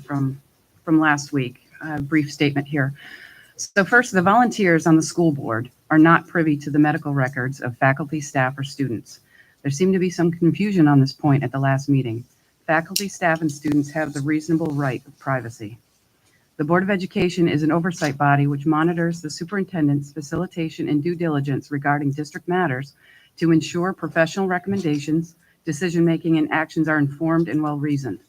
from last week. A brief statement here. So first, the volunteers on the school board are not privy to the medical records of faculty, staff, or students. There seemed to be some confusion on this point at the last meeting. Faculty, staff, and students have the reasonable right of privacy. The Board of Education is an oversight body which monitors the superintendent's facilitation and due diligence regarding district matters to ensure professional recommendations, decision-making, and actions are informed and well-reasoned.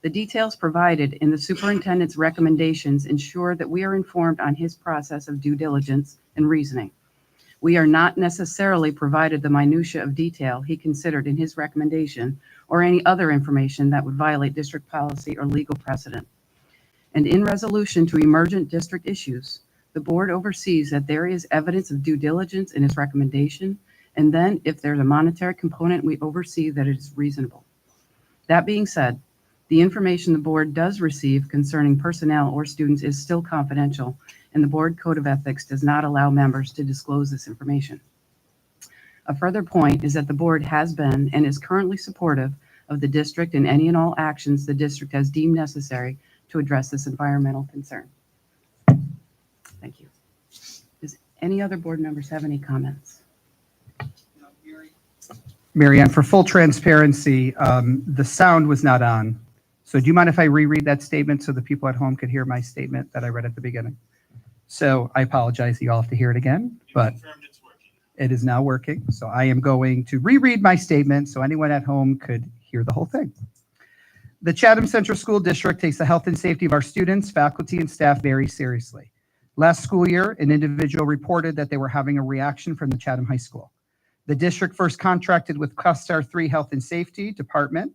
The details provided in the superintendent's recommendations ensure that we are informed on his process of due diligence and reasoning. We are not necessarily provided the minutia of detail he considered in his recommendation or any other information that would violate district policy or legal precedent. And in resolution to emergent district issues, the board oversees that there is evidence of due diligence in his recommendation, and then if there's a monetary component, we oversee that it is reasonable. That being said, the information the board does receive concerning personnel or students is still confidential, and the board code of ethics does not allow members to disclose this information. A further point is that the board has been and is currently supportive of the district in any and all actions the district has deemed necessary to address this environmental concern. Thank you. Does any other board members have any comments? Mary Ann, for full transparency, the sound was not on. So do you mind if I reread that statement so the people at home could hear my statement that I read at the beginning? So I apologize, you all have to hear it again, but it is now working. So I am going to reread my statement so anyone at home could hear the whole thing. The Chatham Central School District takes the health and safety of our students, faculty, and staff very seriously. Last school year, an individual reported that they were having a reaction from the Chatham High School. The district first contracted with Cluster 3 Health and Safety Department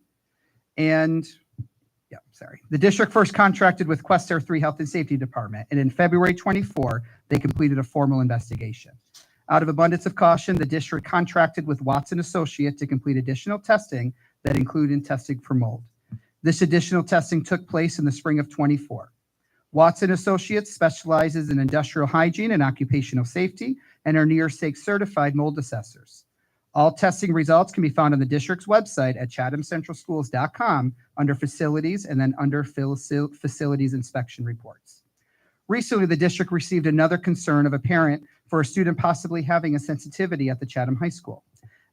The district first contracted with Questar 3 Health and Safety Department, and in February 24, they completed a formal investigation. Out of abundance of caution, the district contracted with Watson Associates to complete additional testing that included testing for mold. This additional testing took place in the spring of 24. Watson Associates specializes in industrial hygiene and occupational safety and are New York State certified mold assessors. All testing results can be found on the district's website at chathamcentralschools.com under facilities and then under facilities inspection reports. Recently, the district received another concern of a parent for a student possibly having a sensitivity at the Chatham High School.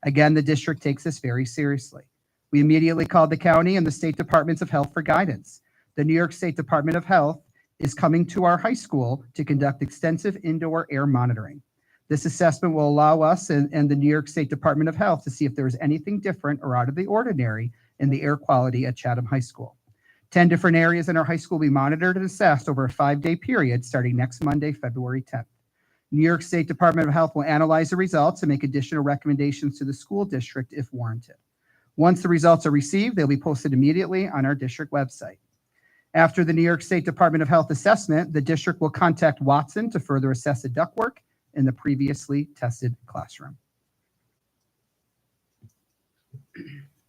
Again, the district takes this very seriously. We immediately called the county and the state departments of health for guidance. The New York State Department of Health is coming to our high school to conduct extensive indoor air monitoring. This assessment will allow us and the New York State Department of Health to see if there is anything different or out of the ordinary in the air quality at Chatham High School. 10 different areas in our high school will be monitored and assessed over a 5-day period starting next Monday, February 10th. New York State Department of Health will analyze the results and make additional recommendations to the school district if warranted. Once the results are received, they'll be posted immediately on our district website. After the New York State Department of Health assessment, the district will contact Watson to further assess the ductwork in the previously tested classroom.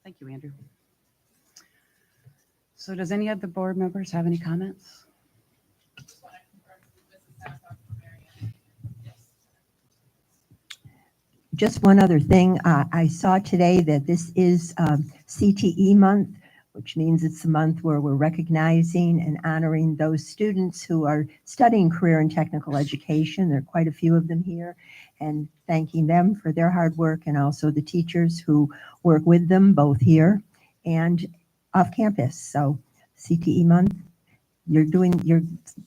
Thank you, Andrew. So does any of the board members have any comments? Just one other thing. I saw today that this is CTE month, which means it's the month where we're recognizing and honoring those students who are studying career and technical education. There are quite a few of them here, and thanking them for their hard work, and also the teachers who work with them both here and off campus. So CTE month, you're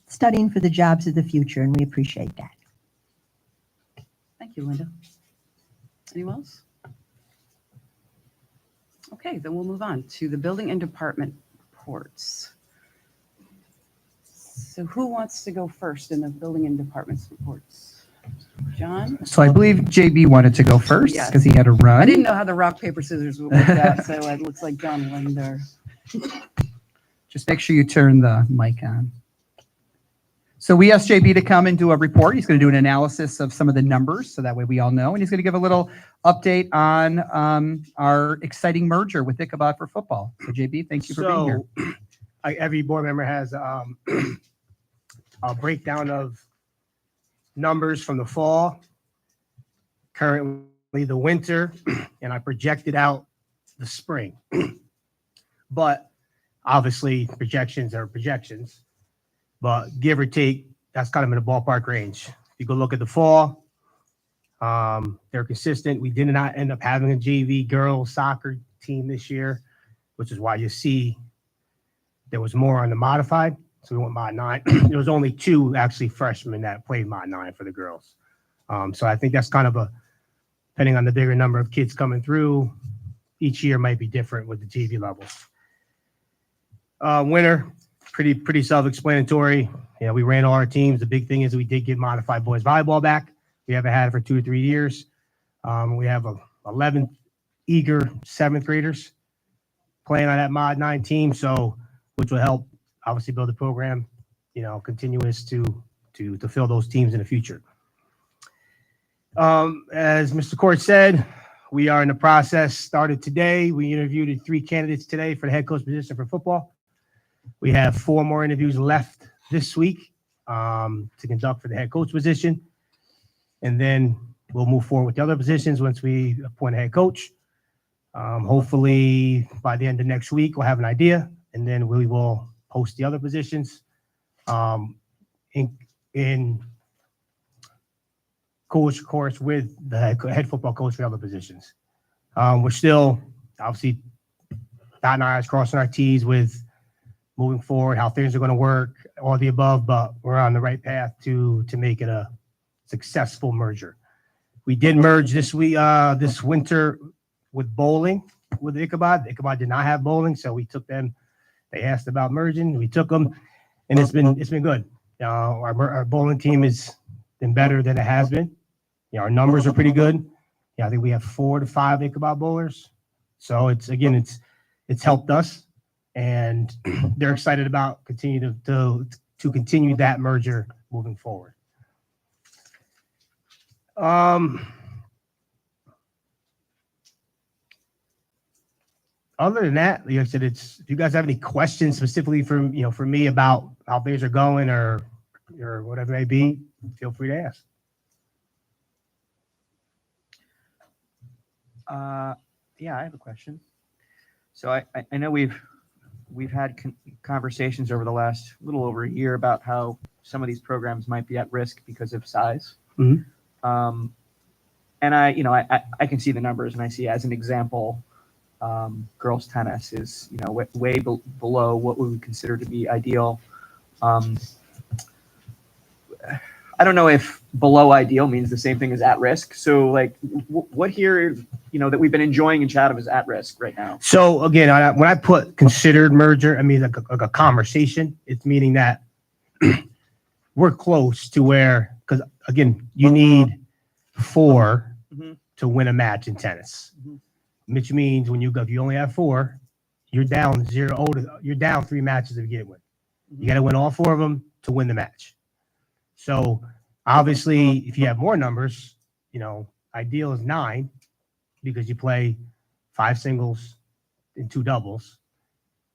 studying for the jobs of the future, and we appreciate that. Thank you, Linda. Anyone else? Okay, then we'll move on to the building and department reports. So who wants to go first in the building and departments reports? John? So I believe JB wanted to go first because he had to run. I didn't know how the rock, paper, scissors would work out, so it looks like John won there. Just make sure you turn the mic on. So we asked JB to come and do a report. He's going to do an analysis of some of the numbers, so that way we all know. And he's going to give a little update on our exciting merger with Ichabod for football. So JB, thank you for being here. Every board member has a breakdown of numbers from the fall, currently the winter, and I projected out the spring. But Obviously, projections are projections, but give or take, that's kind of in the ballpark range. You go look at the fall, they're consistent. We did not end up having a JV girls soccer team this year, which is why you see there was more on the modified. So we went mod 9. There was only 2 actually freshmen that played mod 9 for the girls. So I think that's kind of depending on the bigger number of kids coming through, each year might be different with the JV levels. Winter, pretty self-explanatory. You know, we ran all our teams. The big thing is we did get modified boys volleyball back. We haven't had it for 2 or 3 years. We have 11 eager 7th graders playing on that mod 9 team, so which will help obviously build the program, you know, continuous to fill those teams in the future. As Mr. Court said, we are in the process, started today. We interviewed 3 candidates today for the head coach position for football. We have 4 more interviews left this week to conduct for the head coach position. And then we'll move forward with the other positions once we appoint a head coach. Hopefully by the end of next week, we'll have an idea, and then we will post the other positions in coach course with the head football coach for other positions. We're still obviously dotting our I's, crossing our T's with moving forward, how things are going to work, all the above, but we're on the right path to make it a successful merger. We did merge this winter with bowling with Ichabod. Ichabod did not have bowling, so we took them. They asked about merging. We took them, and it's been good. Our bowling team has been better than it has been. You know, our numbers are pretty good. Yeah, I think we have 4 to 5 Ichabod bowlers. So it's helped us, and they're excited about continue to continue that merger moving forward. Other than that, like I said, if you guys have any questions specifically for me about how things are going or whatever it may be, feel free to ask. Yeah, I have a question. So I know we've had conversations over the last little over a year about how some of these programs might be at risk because of size. Mhm. And I can see the numbers, and I see as an example, girls tennis is way below what we would consider to be ideal. I don't know if below ideal means the same thing as at risk. So like what here, that we've been enjoying in Chatham is at risk right now. So again, when I put considered merger, I mean like a conversation. It's meaning that we're close to where, because again, you need 4 to win a match in tennis, which means if you only have 4, you're down 0-0. You're down 3 matches to begin with. You got to win all 4 of them to win the match. So obviously, if you have more numbers, ideal is 9 because you play 5 singles and 2 doubles.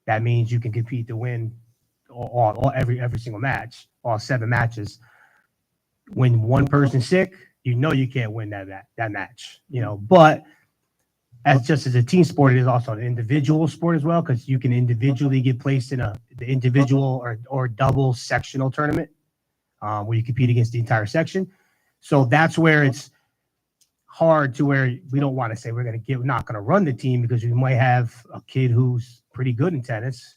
That means you can compete to win every single match, all 7 matches. When one person's sick, you can't win that match. But as a team sport, it is also an individual sport as well, because you can individually get placed in the individual or double sectional tournament. Where you compete against the entire section. So that's where it's hard to where we don't want to say we're not going to run the team, because we might have a kid who's pretty good in tennis,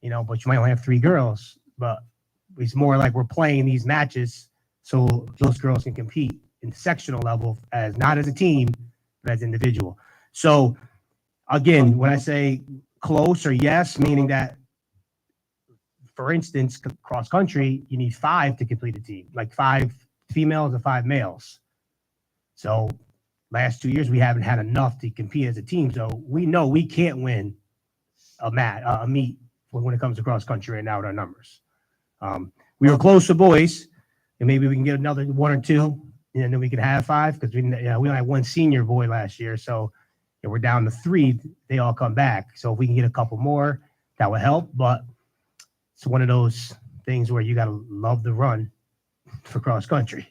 but you might only have 3 girls. But it's more like we're playing these matches so those girls can compete in the sectional level not as a team, but as individual. So again, when I say close or yes, meaning that, for instance, cross country, you need 5 to complete a team, like 5 females and 5 males. So last 2 years, we haven't had enough to compete as a team. So we know we can't win a meet when it comes to cross country right now with our numbers. We were close to boys, and maybe we can get another 1 or 2, and then we can have 5, because we only had 1 senior boy last year. So we're down to 3. They all come back. So if we can get a couple more, that would help. But it's one of those things where you got to love the run for cross country.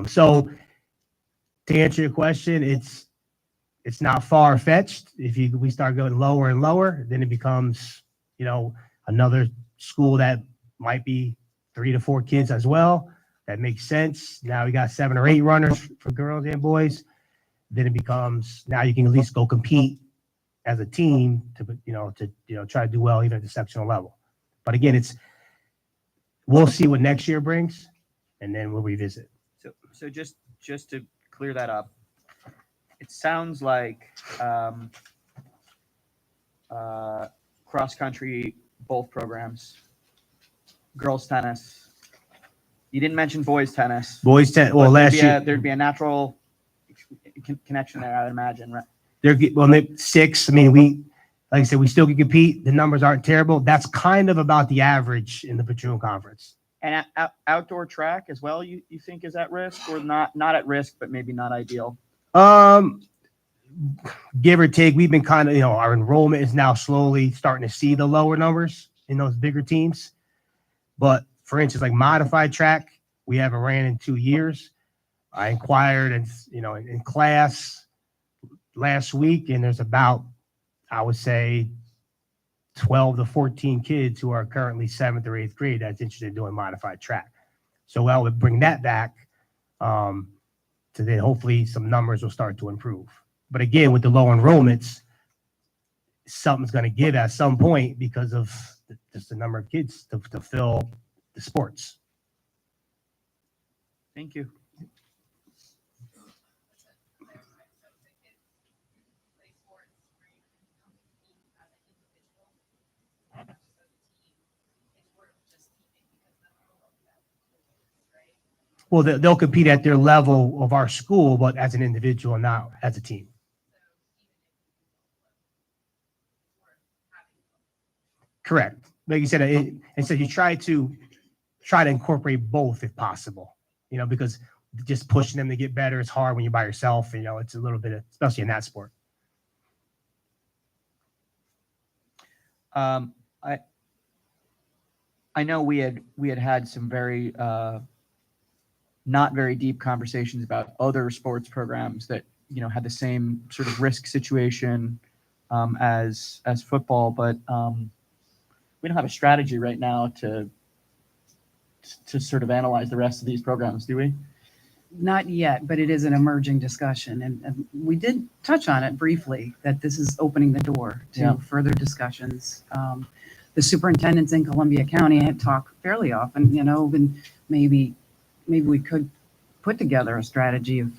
So to answer your question, it's not far fetched. If we start going lower and lower, then it becomes you know, another school that might be 3 to 4 kids as well. That makes sense. Now we got 7 or 8 runners for girls and boys. Then it becomes, now you can at least go compete as a team to try to do well even at the sectional level. But again, we'll see what next year brings, and then we'll revisit. So just to clear that up, it sounds like cross country, both programs, girls tennis. You didn't mention boys tennis. Boys tennis. Well, last year there'd be a natural connection there, I would imagine, right? Maybe 6. I mean, like I said, we still can compete. The numbers aren't terrible. That's kind of about the average in the Patroon Conference. And outdoor track as well, you think is at risk, or not at risk, but maybe not ideal? Give or take, we've been kind of, our enrollment is now slowly starting to see the lower numbers in those bigger teams. But for instance, like modified track, we haven't ran in 2 years. I inquired in class last week, and there's about, I would say, 12 to 14 kids who are currently 7th or 8th grade that's interested in doing modified track. So I would bring that back to then hopefully some numbers will start to improve. But again, with the low enrollments, something's going to give at some point because of just the number of kids to fill the sports. Thank you. Well, they'll compete at their level of our school, but as an individual, not as a team. Correct. Like you said, and so you try to incorporate both if possible, because just pushing them to get better is hard when you're by yourself. It's a little bit, especially in that sport. I know we had some very not very deep conversations about other sports programs that had the same sort of risk situation as football, but we don't have a strategy right now to sort of analyze the rest of these programs, do we? Not yet, but it is an emerging discussion. And we did touch on it briefly, that this is opening the door to further discussions. The superintendents in Columbia County had talked fairly often, and maybe we could put together a strategy of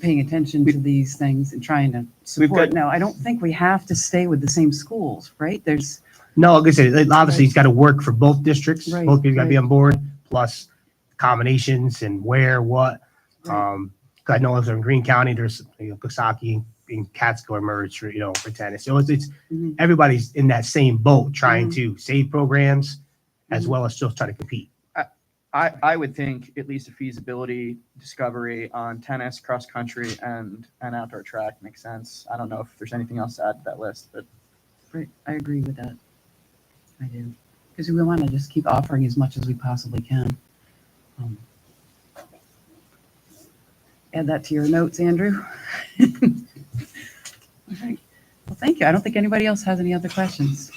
paying attention to these things and trying to support. Now, I don't think we have to stay with the same schools, right? No, like I said, obviously it's got to work for both districts. Right, both people got to be on board, plus combinations and what. Right. I know if they're in Greene County, there's Coxsackie and Catskill merged for tennis. So it's everybody's in that same boat trying to save programs as well as just try to compete. I would think at least a feasibility discovery on tennis, cross country, and outdoor track makes sense. I don't know if there's anything else to add to that list, but Right. I agree with that. I do. Because we want to just keep offering as much as we possibly can. Add that to your notes, Andrew. All right. Well, thank you. I don't think anybody else has any other questions.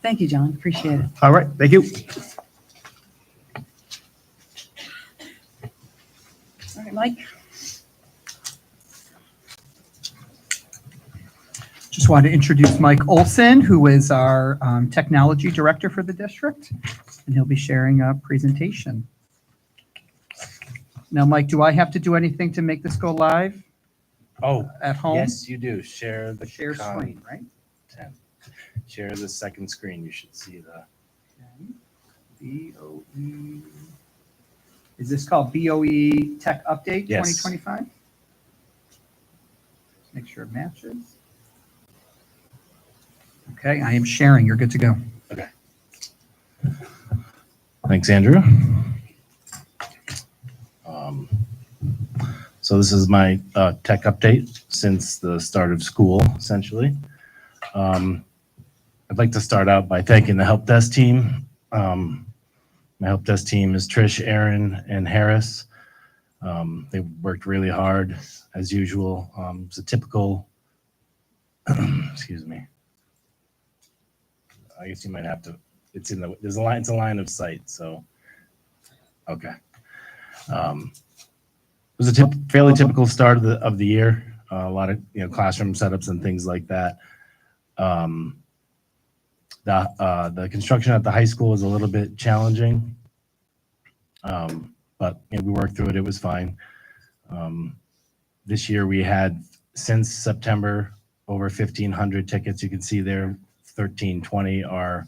Thank you, John. Appreciate it. All right. Thank you. All right, Mike. Just wanted to introduce Mike Olson, who is our technology director for the district, and he'll be sharing a presentation. Now, Mike, do I have to do anything to make this go live at home? Yes, you do. Share the Share screen, right? Share the second screen. You should see the. BOE. Is this called BOE Tech Update Yes. 2025? Make sure it matches. Okay, I am sharing. You're good to go. Okay. Thanks, Andrew. So this is my tech update since the start of school, essentially. I'd like to start out by thanking the help desk team. My help desk team is Trish, Aaron, and Harris. They worked really hard as usual. It's a typical, excuse me. I guess you might have to, it's in the, there's a line, it's a line of sight, so, okay. It was a fairly typical start of the year, a lot of, classroom setups and things like that. The construction at the high school was a little bit challenging, but we worked through it, it was fine. This year we had, since September, over 1,500 tickets. You can see there, 1,320 are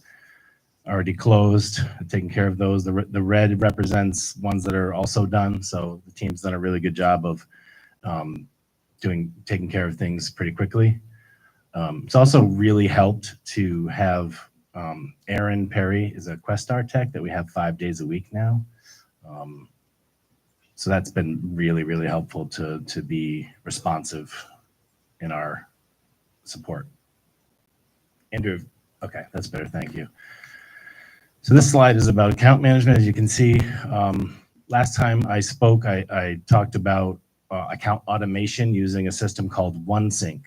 already closed, taking care of those. The red represents ones that are also done. So the team's done a really good job of taking care of things pretty quickly. It's also really helped to have Aaron Perry is a Questar tech that we have 5 days a week now. So that's been really, really helpful to be responsive in our support. Andrew, okay, that's better, thank you. So this slide is about account management. As you can see, last time I spoke, I talked about account automation using a system called OneSync.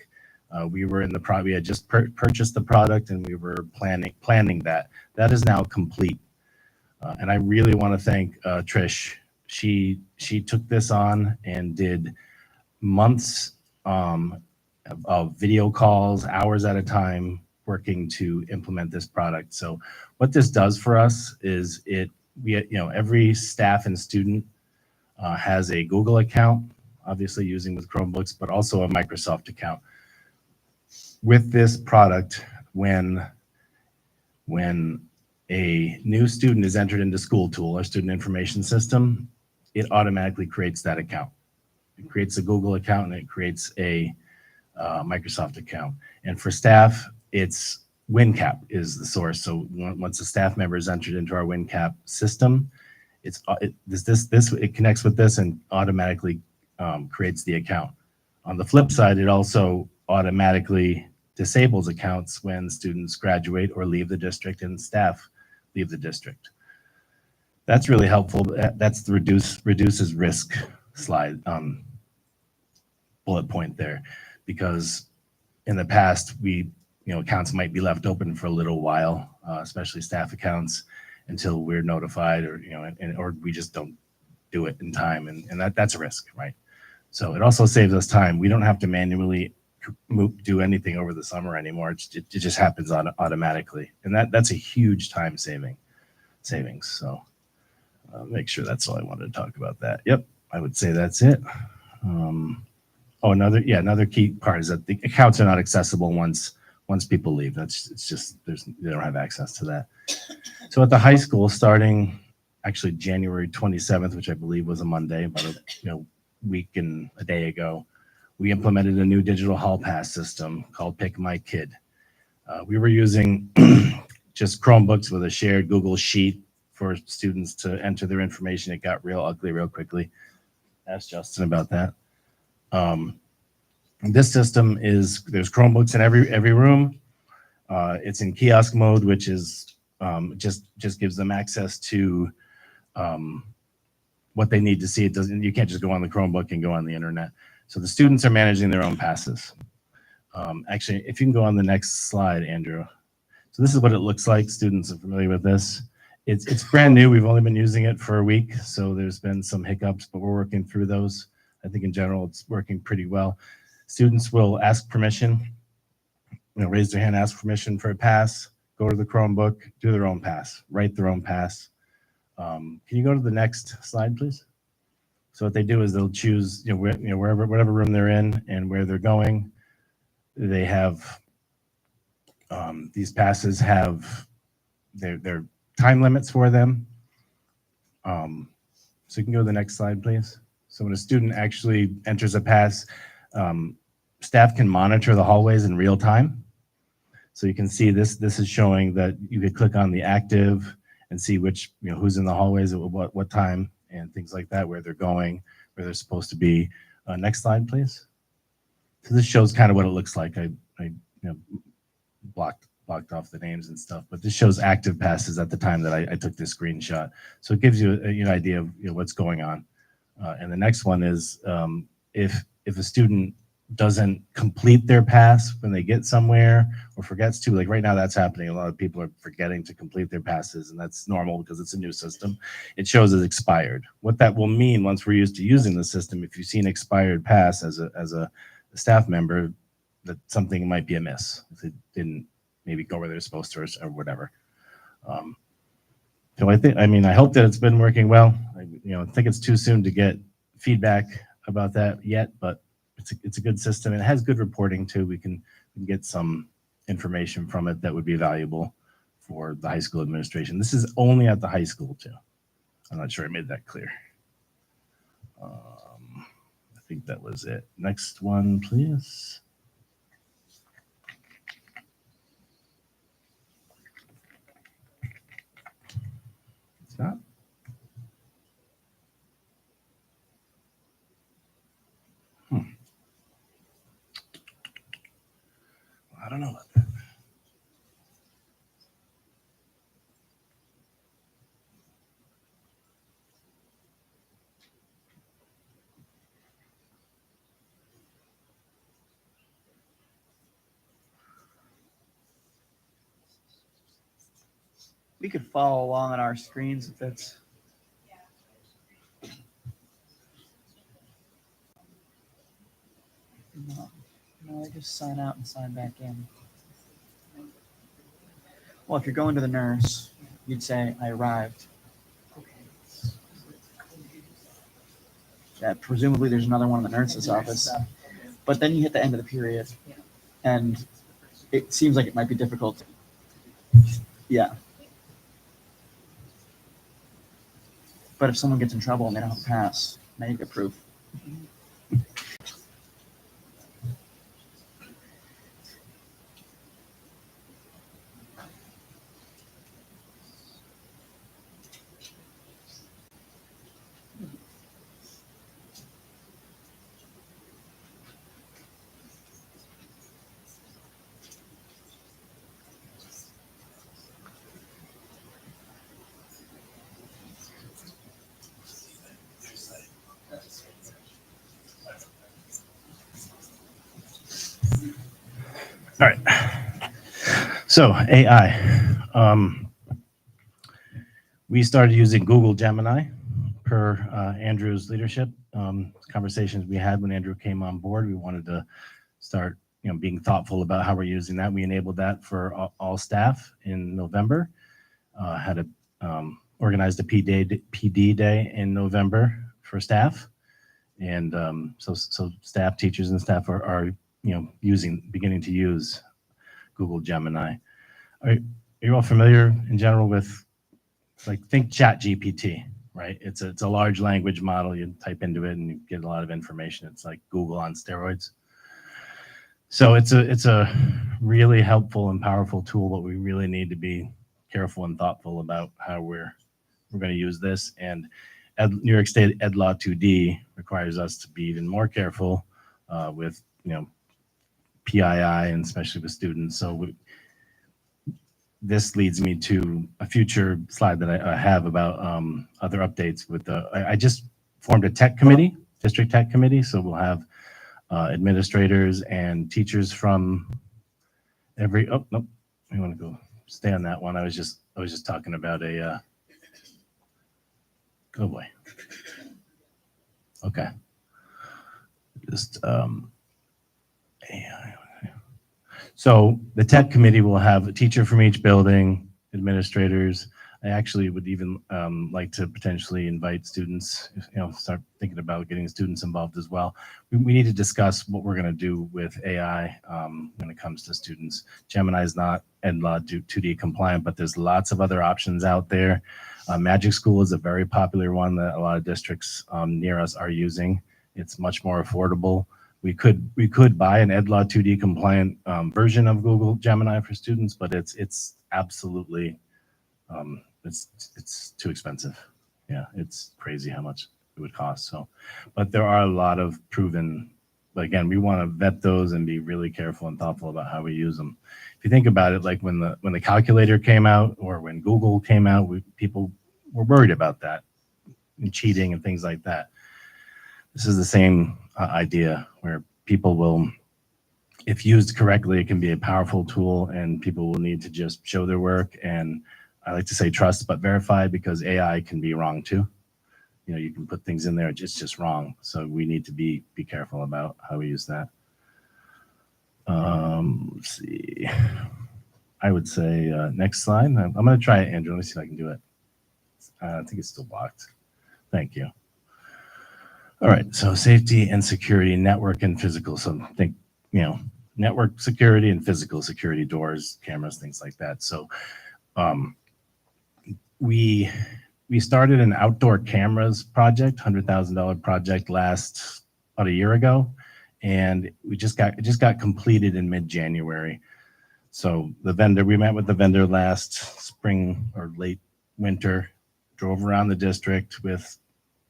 We were in the we had just purchased the product and we were planning that. That is now complete. And I really want to thank Trish. She took this on and did months of video calls, hours at a time, working to implement this product. So what this does for us is every staff and student has a Google account, obviously using with Chromebooks, but also a Microsoft account. With this product, when a new student is entered into School Tool, our student information system, it automatically creates that account. It creates a Google account and it creates a Microsoft account. And for staff, it's WinCap is the source. So once a staff member is entered into our WinCap system, it connects with this and automatically creates the account. On the flip side, it also automatically disables accounts when students graduate or leave the district and staff leave the district. That's really helpful. That's the reduces risk slide bullet point there, because in the past accounts might be left open for a little while, especially staff accounts, until we're notified or we just don't do it in time, and that's a risk, right? So it also saves us time. We don't have to manually do anything over the summer anymore. It just happens automatically, and that's a huge time savings. So make sure that's all I wanted to talk about that. Yep, I would say that's it. Another key part is that the accounts are not accessible once people leave. They don't have access to that. So at the high school, starting actually January 27th, which I believe was a Monday, about a week and a day ago, we implemented a new digital hall pass system called Pick My Kid. We were using just Chromebooks with a shared Google Sheet for students to enter their information. It got real ugly real quickly. Ask Justin about that. This system there's Chromebooks in every room. It's in kiosk mode, which is just gives them access to what they need to see. You can't just go on the Chromebook and go on the internet. So the students are managing their own passes. Actually, if you can go on the next slide, Andrew. So this is what it looks like. Students are familiar with this. It's brand new. We've only been using it for a week, so there's been some hiccups, but we're working through those. I think in general, it's working pretty well. Students will ask permission, raise their hand, ask permission for a pass, go to the Chromebook, do their own pass, write their own pass. Can you go to the next slide, please? So what they do is they'll choose, whatever room they're in and where they're going. They have these passes have their time limits for them. So you can go to the next slide, please. So when a student actually enters a pass, staff can monitor the hallways in real time. So you can see this is showing that you could click on the active and see which, who's in the hallways at what time and things like that, where they're going, where they're supposed to be. Next slide, please. So this shows kind of what it looks like. I blocked off the names and stuff, but this shows active passes at the time that I took this screenshot. So it gives you an idea of what's going on. And the next one is if a student doesn't complete their pass when they get somewhere or forgets to. Like right now, that's happening. A lot of people are forgetting to complete their passes, and that's normal because it's a new system. It shows as expired. What that will mean once we're used to using the system, if you see an expired pass as a staff member, that something might be amiss. If they didn't maybe go where they're supposed to or whatever. So I hope that it's been working well. I think it's too soon to get feedback about that yet, but it's a good system, and it has good reporting too. We can get some information from it that would be valuable for the high school administration. This is only at the high school too. I'm not sure I made that clear. I think that was it. Next one, please. It's not. I don't know about that. We could follow along on our screens if that's. No, I just sign out and sign back in. Well, if you're going to the nurse, you'd say, I arrived. Yeah, presumably there's another one in the nurse's office. But then you hit the end of the period, and it seems like it might be difficult. Yeah. But if someone gets in trouble and they don't pass, now you get proof. All right. So AI. We started using Google Gemini per Andrew's leadership. Conversations we had when Andrew came on board, we wanted to start being thoughtful about how we're using that. We enabled that for all staff in November. Organized a PD day in November for staff. And so staff, teachers, and staff are beginning to use Google Gemini. Are you all familiar in general with, think Chat GPT, right? It's a large language model. You type into it and you get a lot of information. It's like Google on steroids. So it's a really helpful and powerful tool, but we really need to be careful and thoughtful about how we're going to use this. And New York State Ed Law 2D requires us to be even more careful with PII, and especially with students. So this leads me to a future slide that I have about other updates with I just formed a tech committee, district tech committee. So we'll have administrators and teachers from every, oh, nope, I want to go stay on that one. I was just talking about oh boy. Okay. Just AI. So the tech committee will have a teacher from each building, administrators. I actually would even like to potentially invite students, start thinking about getting students involved as well. We need to discuss what we're going to do with AI when it comes to students. Gemini is not EdLaw 2D compliant, but there's lots of other options out there. Magic School is a very popular one that a lot of districts near us are using. It's much more affordable. We could buy an EdLaw 2D compliant version of Google Gemini for students, but it's absolutely it's too expensive. Yeah, it's crazy how much it would cost. So, but there are a lot of proven. But again, we want to vet those and be really careful and thoughtful about how we use them. If you think about it, like when the calculator came out or when Google came out, people were worried about that and cheating and things like that. This is the same idea where people will, if used correctly, it can be a powerful tool, and people will need to just show their work. And I like to say trust but verify, because AI can be wrong too. You know, you can put things in there, it's just wrong. So we need to be careful about how we use that. Let's see. I would say next slide. I'm going to try it, Andrew. Let me see if I can do it. I think it's still blocked. Thank you. All right. So safety and security, network and physical. So think, you know, network security and physical security, doors, cameras, things like that. So we started an outdoor cameras project, $100,000 project about a year ago, and it just got completed in mid-January. So we met with the vendor last spring or late winter, drove around the district with,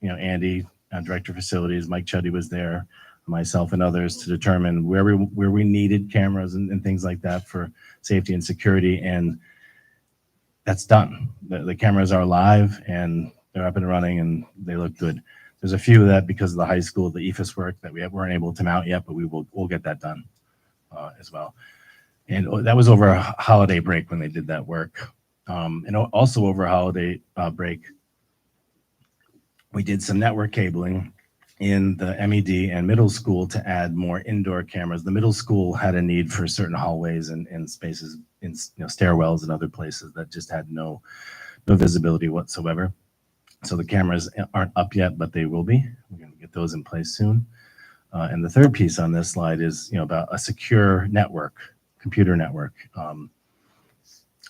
you know, Andy, director of facilities, Mike Chuddy was there, myself and others, to determine where we needed cameras and things like that for safety and security. And that's done. The cameras are live and they're up and running and they look good. There's a few that, because of the high school, the EFIS work, that we weren't able to mount yet, but we'll get that done as well. And that was over a holiday break when they did that work. And also over a holiday break, we did some network cabling in the MED and middle school to add more indoor cameras. The middle school had a need for certain hallways and spaces in, you know, stairwells and other places that just had no visibility whatsoever. So the cameras aren't up yet, but they will be. We're going to get those in place soon. And the third piece on this slide is, you know, about a secure network, computer network.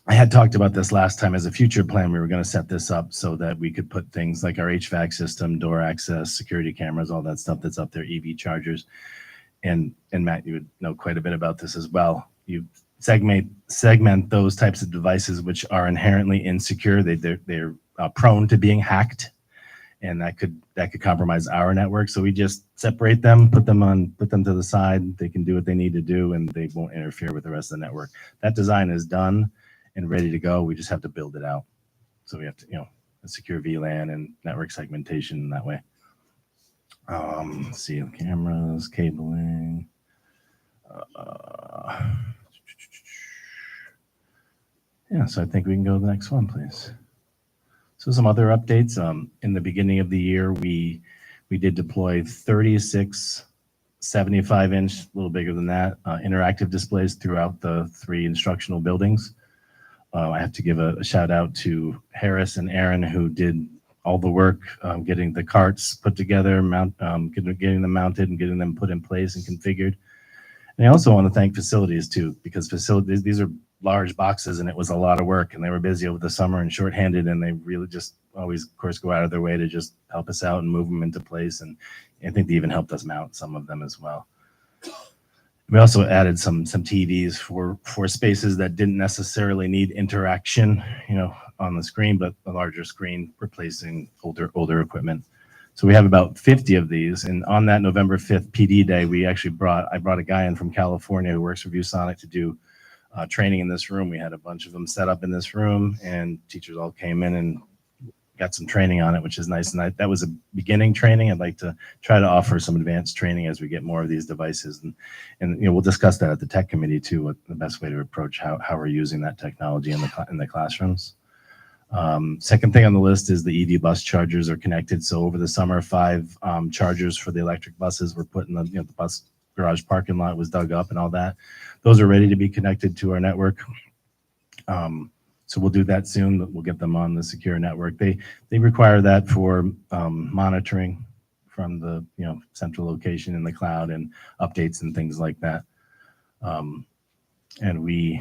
I had talked about this last time as a future plan. We were going to set this up so that we could put things like our HVAC system, door access, security cameras, all that stuff that's up there, EV chargers. And Matt, you would know quite a bit about this as well. You segment those types of devices which are inherently insecure. They're prone to being hacked, and that could compromise our network. So we just separate them, put them to the side. They can do what they need to do, and they won't interfere with the rest of the network. That design is done and ready to go. We just have to build it out. So we have to, you know, a secure VLAN and network segmentation that way. Let's see, cameras, cabling. Yeah, so I think we can go to the next one, please. So some other updates. In the beginning of the year, we did deploy 36 75-inch, a little bigger than that, interactive displays throughout the 3 instructional buildings. I have to give a shout out to Harris and Aaron, who did all the work getting the carts put together, getting them mounted and getting them put in place and configured. And I also want to thank facilities too, because facilities, these are large boxes and it was a lot of work, and they were busy over the summer and shorthanded, and they really just always, of course, go out of their way to just help us out and move them into place. And I think they even helped us mount some of them as well. We also added some TVs for spaces that didn't necessarily need interaction, you know, on the screen, but a larger screen replacing older equipment. So we have about 50 of these. And on that November 5th PD day, I brought a guy in from California who works for ViewSonic to do training in this room. We had a bunch of them set up in this room, and teachers all came in and got some training on it, which is nice. And that was a beginning training. I'd like to try to offer some advanced training as we get more of these devices. And you know, we'll discuss that at the tech committee too, what the best way to approach how we're using that technology in the classrooms. Second thing on the list is the EV bus chargers are connected. So over the summer, 5 chargers for the electric buses were put in the bus garage parking lot, was dug up and all that. Those are ready to be connected to our network. So we'll do that soon. We'll get them on the secure network. They require that for monitoring from the central location in the cloud and updates and things like that. And we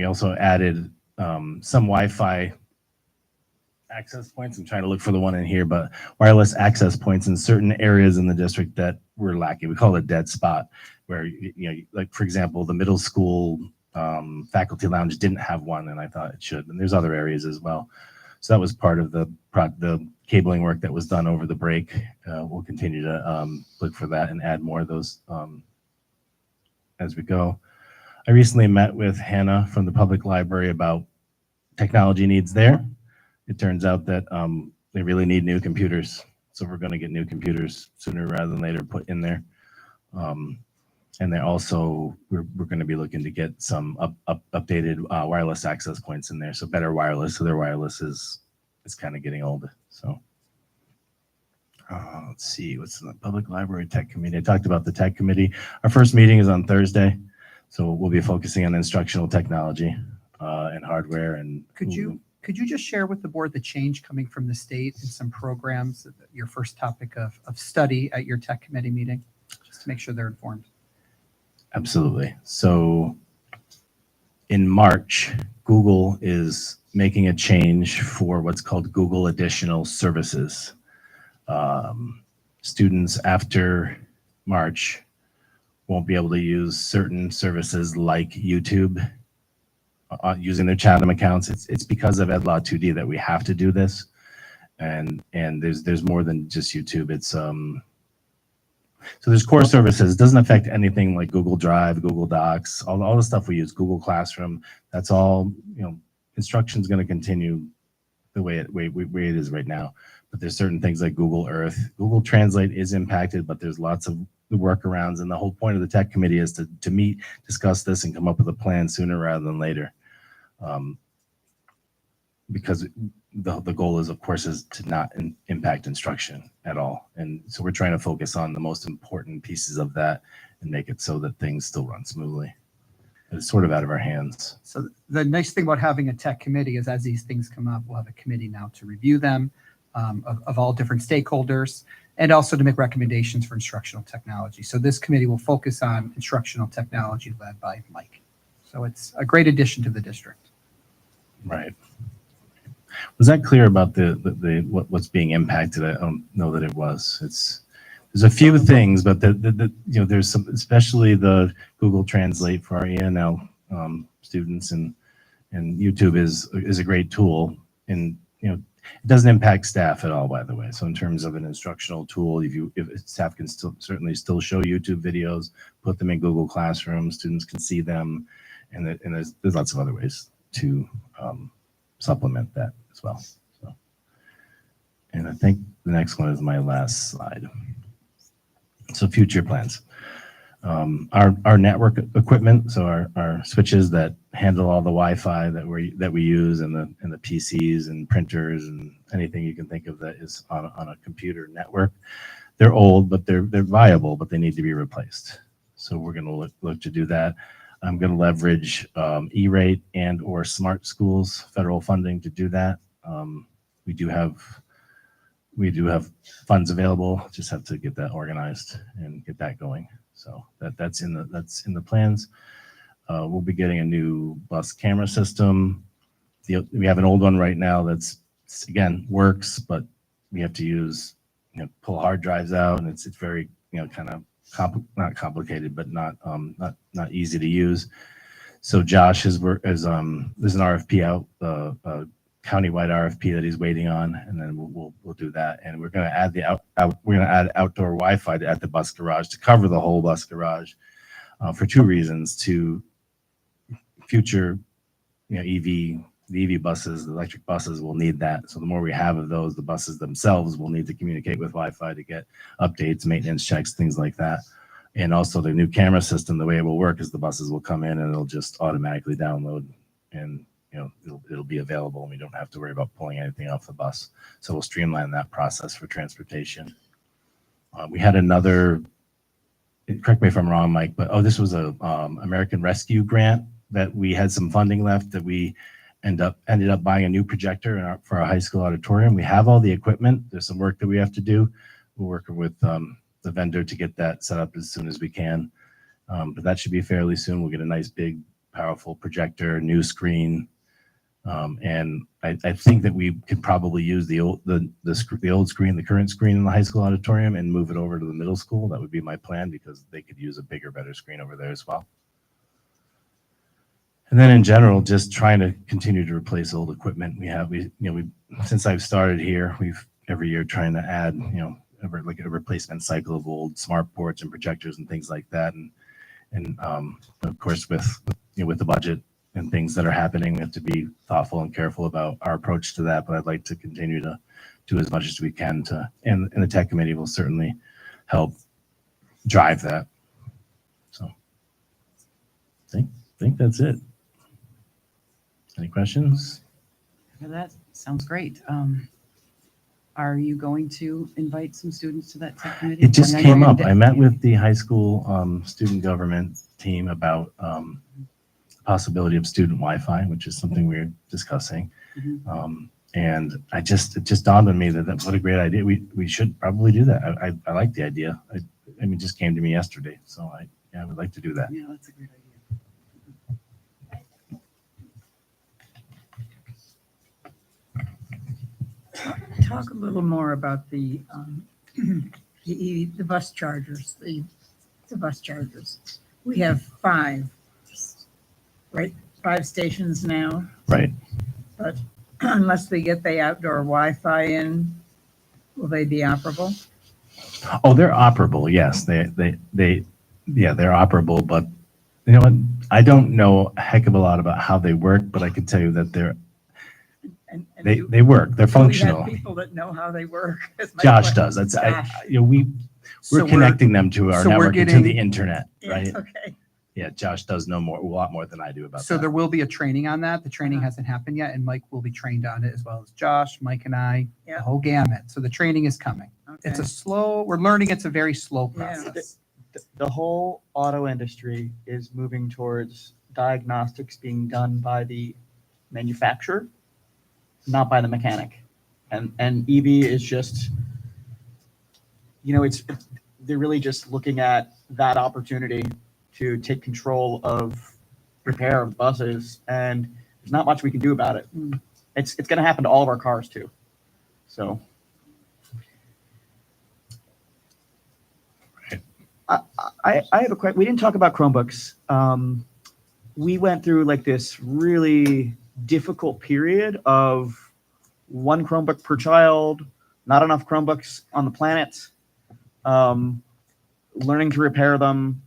also added some Wi-Fi access points. I'm trying to look for the one in here, but wireless access points in certain areas in the district that we're lacking. We call it a dead spot, where like for example, the middle school faculty lounge didn't have one, and I thought it should. And there's other areas as well. So that was part of the cabling work that was done over the break. We'll continue to look for that and add more of those as we go. I recently met with Hannah from the public library about technology needs there. It turns out that they really need new computers. So we're going to get new computers sooner rather than later put in there. And then also we're going to be looking to get some updated wireless access points in there. So better wireless. So their wireless is kind of getting old. So let's see, what's in the Public Library Tech Committee? I talked about the Tech Committee. Our first meeting is on Thursday. So we'll be focusing on instructional technology and hardware. And Could you just share with the board the change coming from the state and some programs, your first topic of study at your tech committee meeting, just to make sure they're informed? Absolutely. So in March, Google is making a change for what's called Google Additional Services. Students after March won't be able to use certain services like YouTube using their Chatham accounts. It's because of Ed Law 2D that we have to do this, and there's more than just YouTube. It's so there's core services. It doesn't affect anything like Google Drive, Google Docs, all the stuff we use, Google Classroom. That's all, instruction is going to continue the way it is right now. But there's certain things like Google Earth. Google Translate is impacted, but there's lots of workarounds. And the whole point of the tech committee is to meet, discuss this, and come up with a plan sooner rather than later. Because the goal is, of course, is to not impact instruction at all. And so we're trying to focus on the most important pieces of that and make it so that things still run smoothly. It's sort of out of our hands. So the nice thing about having a tech committee is as these things come up, we'll have a committee now to review them of all different stakeholders, and also to make recommendations for instructional technology. So this committee will focus on instructional technology led by Mike. So it's a great addition to the district. Right. Was that clear about what's being impacted? I don't know that it was. There's a few things, but there's some, especially the Google Translate for our ENL students, and YouTube is a great tool, and it doesn't impact staff at all, by the way. So in terms of an instructional tool, if staff can certainly still show YouTube videos, put them in Google Classroom, students can see them, and there's lots of other ways to supplement that as well. So, and I think the next one is my last slide. So future plans. Our network equipment, so our switches that handle all the Wi-Fi that we use, and the PCs and printers and anything you can think of that is on a computer network. They're old, but they're viable, but they need to be replaced. So we're going to look to do that. I'm going to leverage E-rate and or Smart Schools federal funding to do that. We do have funds available. Just have to get that organized and get that going. So that's in the plans. We'll be getting a new bus camera system. We have an old one right now that's, again, works, but we have to use pull hard drives out, and it's very kind of not complicated, but not easy to use. So Josh there's an RFP out, a countywide RFP that he's waiting on, and then we'll do that. And we're going to add outdoor Wi-Fi at the bus garage to cover the whole bus garage for two reasons: to future the EV buses, the electric buses will need that. So the more we have of those, the buses themselves will need to communicate with Wi-Fi to get updates, maintenance checks, things like that. And also the new camera system, the way it will work is the buses will come in and it'll just automatically download, and it'll be available, and we don't have to worry about pulling anything off the bus. So we'll streamline that process for transportation. We had another, correct me if I'm wrong, Mike, but this was a American Rescue grant that we had some funding left, that we ended up buying a new projector for our high school auditorium. We have all the equipment. There's some work that we have to do. We're working with the vendor to get that set up as soon as we can. But that should be fairly soon. We'll get a nice big powerful projector, new screen. And I think that we could probably use the old screen, the current screen in the high school auditorium, and move it over to the middle school. That would be my plan, because they could use a bigger, better screen over there as well. And then in general, just trying to continue to replace old equipment. Since I've started here, we've every year trying to add, like a replacement cycle of old smart boards and projectors and things like that. And of course, with the budget and things that are happening, we have to be thoughtful and careful about our approach to that. But I'd like to continue to do as much as we can to, and the tech committee will certainly help drive that. So think that's it. Any questions? Well, that sounds great. Are you going to invite some students to that tech committee? It just And then came you're up. gonna I met with the high school student government team about possibility of student Wi-Fi, which is something we're discussing. Mhm. And it just dawned on me that what a great idea. We should probably do that. I like the idea. I mean, it just came to me yesterday. So I would like to do that. Yeah, that's a great idea. Talk a little more about the bus chargers, the bus chargers. We have 5, right? 5 stations now, Right. but unless we get the outdoor Wi-Fi in, will they be operable? Oh, they're operable. Yes, yeah, they're operable. But you know what? I don't know a heck of a lot about how they work, but I can tell you that And they work. They're do we have functional. people that know how they work? Is my Josh question. does. That's Josh. we're So connecting them to our so we're network and to getting- the internet, Yeah, right? okay. Yeah, Josh does know a lot more than I do about So that. there will be a training on that. The training Uh-huh. hasn't happened yet, and Mike will be trained on it as well as Josh, Mike and I, Yeah. the whole gamut. So the training is coming. It's Okay. we're learning it's a very slow Yeah. process. The whole auto industry is moving towards diagnostics being done by the manufacturer, not by the mechanic. And EV is just, they're really just looking at that opportunity to take control of repair of buses, and there's not much we can do about it. It's going to happen to all of our cars too. So. I have a question. We didn't talk about Chromebooks. We went through like this really difficult period of 1 Chromebook per child, not enough Chromebooks on the planet, learning to repair them.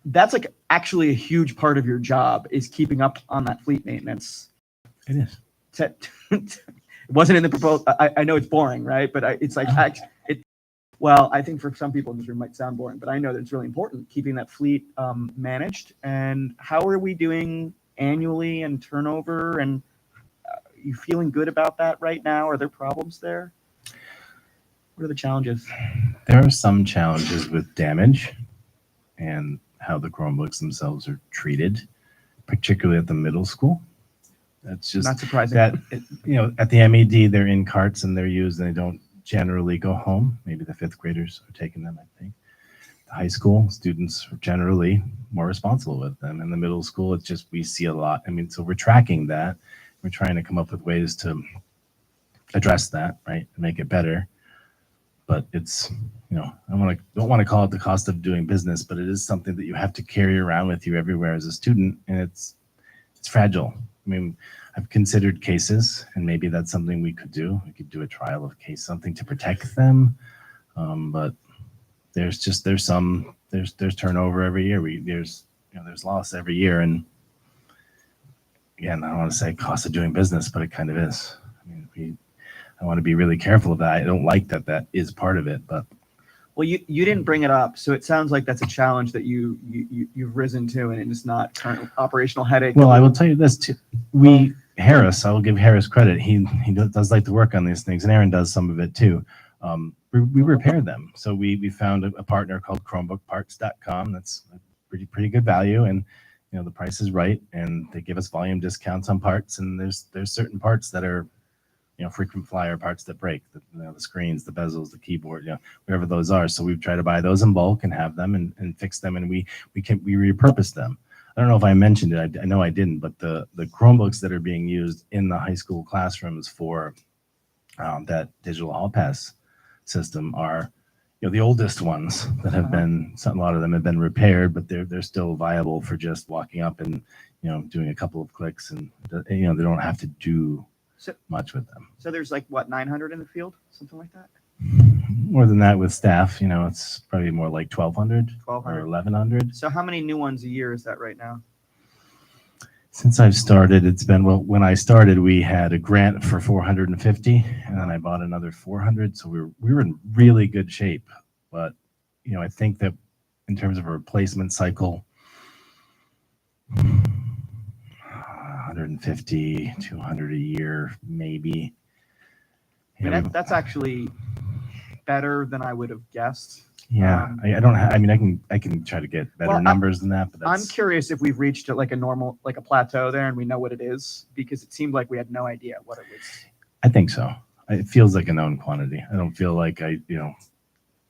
That's like actually a huge part of your job, is keeping up on that fleet maintenance. It is. It wasn't in the proposal. I know it's boring, right? But it's like, well, I think for some people in this room might sound boring, but I know that it's really important, keeping that fleet managed. And how are we doing annually and turnover? And you feeling good about that right now? Are there problems there? What are the challenges? There are some challenges with damage and how the Chromebooks themselves are treated, particularly at the middle school. That's just Not surprising. that, at the MED, they're in carts and they're used and they don't generally go home. Maybe the 5th graders are taking them, I think. The high school students are generally more responsible with them. In the middle school, it's just, we see a lot. I mean, so we're tracking that. We're trying to come up with ways to address that, right, and make it better. But it's, I don't want to call it the cost of doing business, but it is something that you have to carry around with you everywhere as a student, and it's fragile. I mean, I've considered cases, and maybe that's something we could do. We could do a trial of case, something to protect them. But there's turnover every year. There's loss every year, and again, I don't want to say cost of doing business, but it kind of is. I mean, I want to be really careful of that. I don't like that is part of it, but. Well, you didn't bring it up, so it sounds like that's a challenge that you've risen to, and it's not current operational headache. Well, I will tell you this too. I will give Harris credit. He does like to work on these things, and Aaron does some of it too. We repair them. So we found a partner called ChromebookParts.com. That's a pretty good value, and the price is right, and they give us volume discounts on parts. And there's certain parts that are frequent flyer parts that break, the screens, the bezels, the keyboard, whatever those are. So we try to buy those in bulk and have them and fix them, and we repurpose them. I don't know if I mentioned it. I know I didn't, but the Chromebooks that are being used in the high school classrooms for that digital hall pass system are the oldest ones that have been. A lot of them have been repaired, but they're still viable for just walking up and doing a couple of clicks, and they don't have to do much with them. So there's like what, 900 in the field, something like that. More than that with staff, it's probably more like 1,200 or 1,200. 1,100. So how many new ones a year is that right now? Since I've started, it's been, well, when I started, we had a grant for 450 and then I bought another 400. So we were in really good shape. But, I think that in terms of a replacement cycle, 150, 200 a year, maybe. That's actually better than I would have guessed. Yeah, I don't have, I can try to get better Well, numbers than that, but I'm that's, curious if we've reached like a normal, like a plateau there and we know what it is, because it seemed like we had no idea what it was. I think so. It feels like a known quantity. I don't feel like I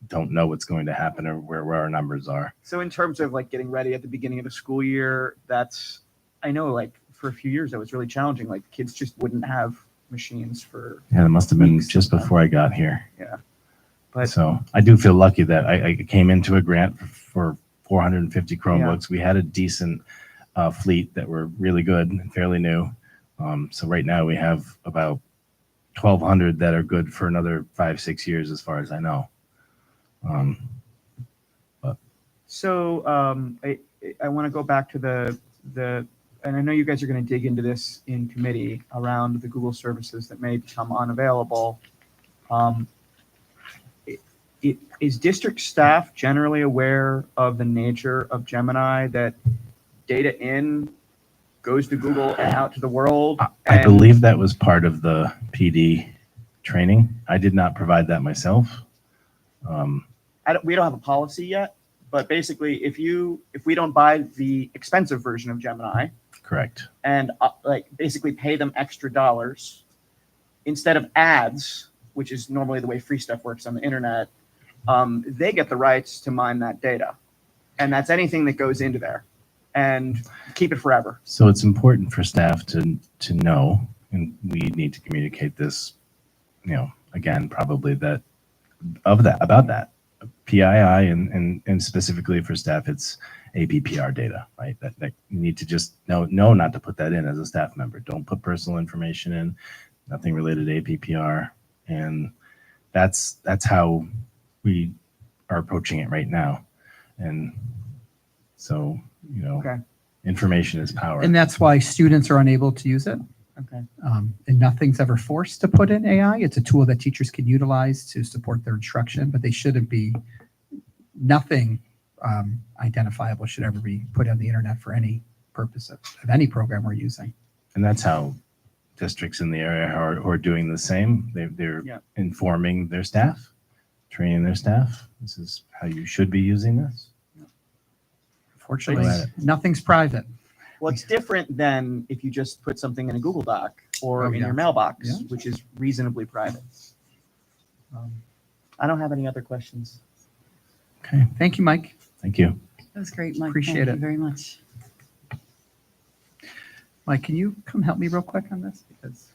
don't know what's going to happen or where our numbers are. So in terms of like getting ready at the beginning of the school year, I know like for a few years that was really challenging. Like kids just wouldn't have machines for. Yeah, that must have been weeks. just before I got here. Yeah. But So I do feel lucky that I came into a grant for 450 Chromebooks. We had a decent fleet that were really good and fairly new. So right now we have about 1,200 that are good for another 5-6 years, as far as I know. I want to go back to the, and I know you guys are going to dig into this in committee around the Google services that may become unavailable. Is district staff generally aware of the nature of Gemini, that data in goes to Google and out to the world? I believe that was part of the PD training. I did not provide that myself. We don't have a policy yet, but basically if we don't buy the expensive version of Gemini Correct. and basically pay them extra dollars instead of ads, which is normally the way free stuff works on the internet, they get the rights to mine that data. And that's anything that goes into there and keep it forever. So it's important for staff to know, and we need to communicate this, again, probably about that. PII and specifically for staff, it's APPR data, right? That you need to just know not to put that in as a staff member. Don't put personal information in, nothing related to APPR. And that's how we are approaching it right now. And so, Okay. information is power. And that's why students are unable to use it. Okay. And nothing's ever forced to put in AI. It's a tool that teachers can utilize to support their instruction, but they shouldn't be, nothing identifiable should ever be put on the internet for any purpose of any program we're using. And that's how districts in the area are doing the same. They're Yeah. informing their staff, training their staff. This is how you should be using this. Fortunately, Go at nothing's private. Well, it's different than if you just put something in a Google Doc or Oh, in yeah. your mailbox, Yeah. which is reasonably private. I don't have any other questions. Okay, Thank you, Mike. thank you. That was great, Mike. Appreciate Thank it. you very much. Mike, can you come help me real quick on this? Because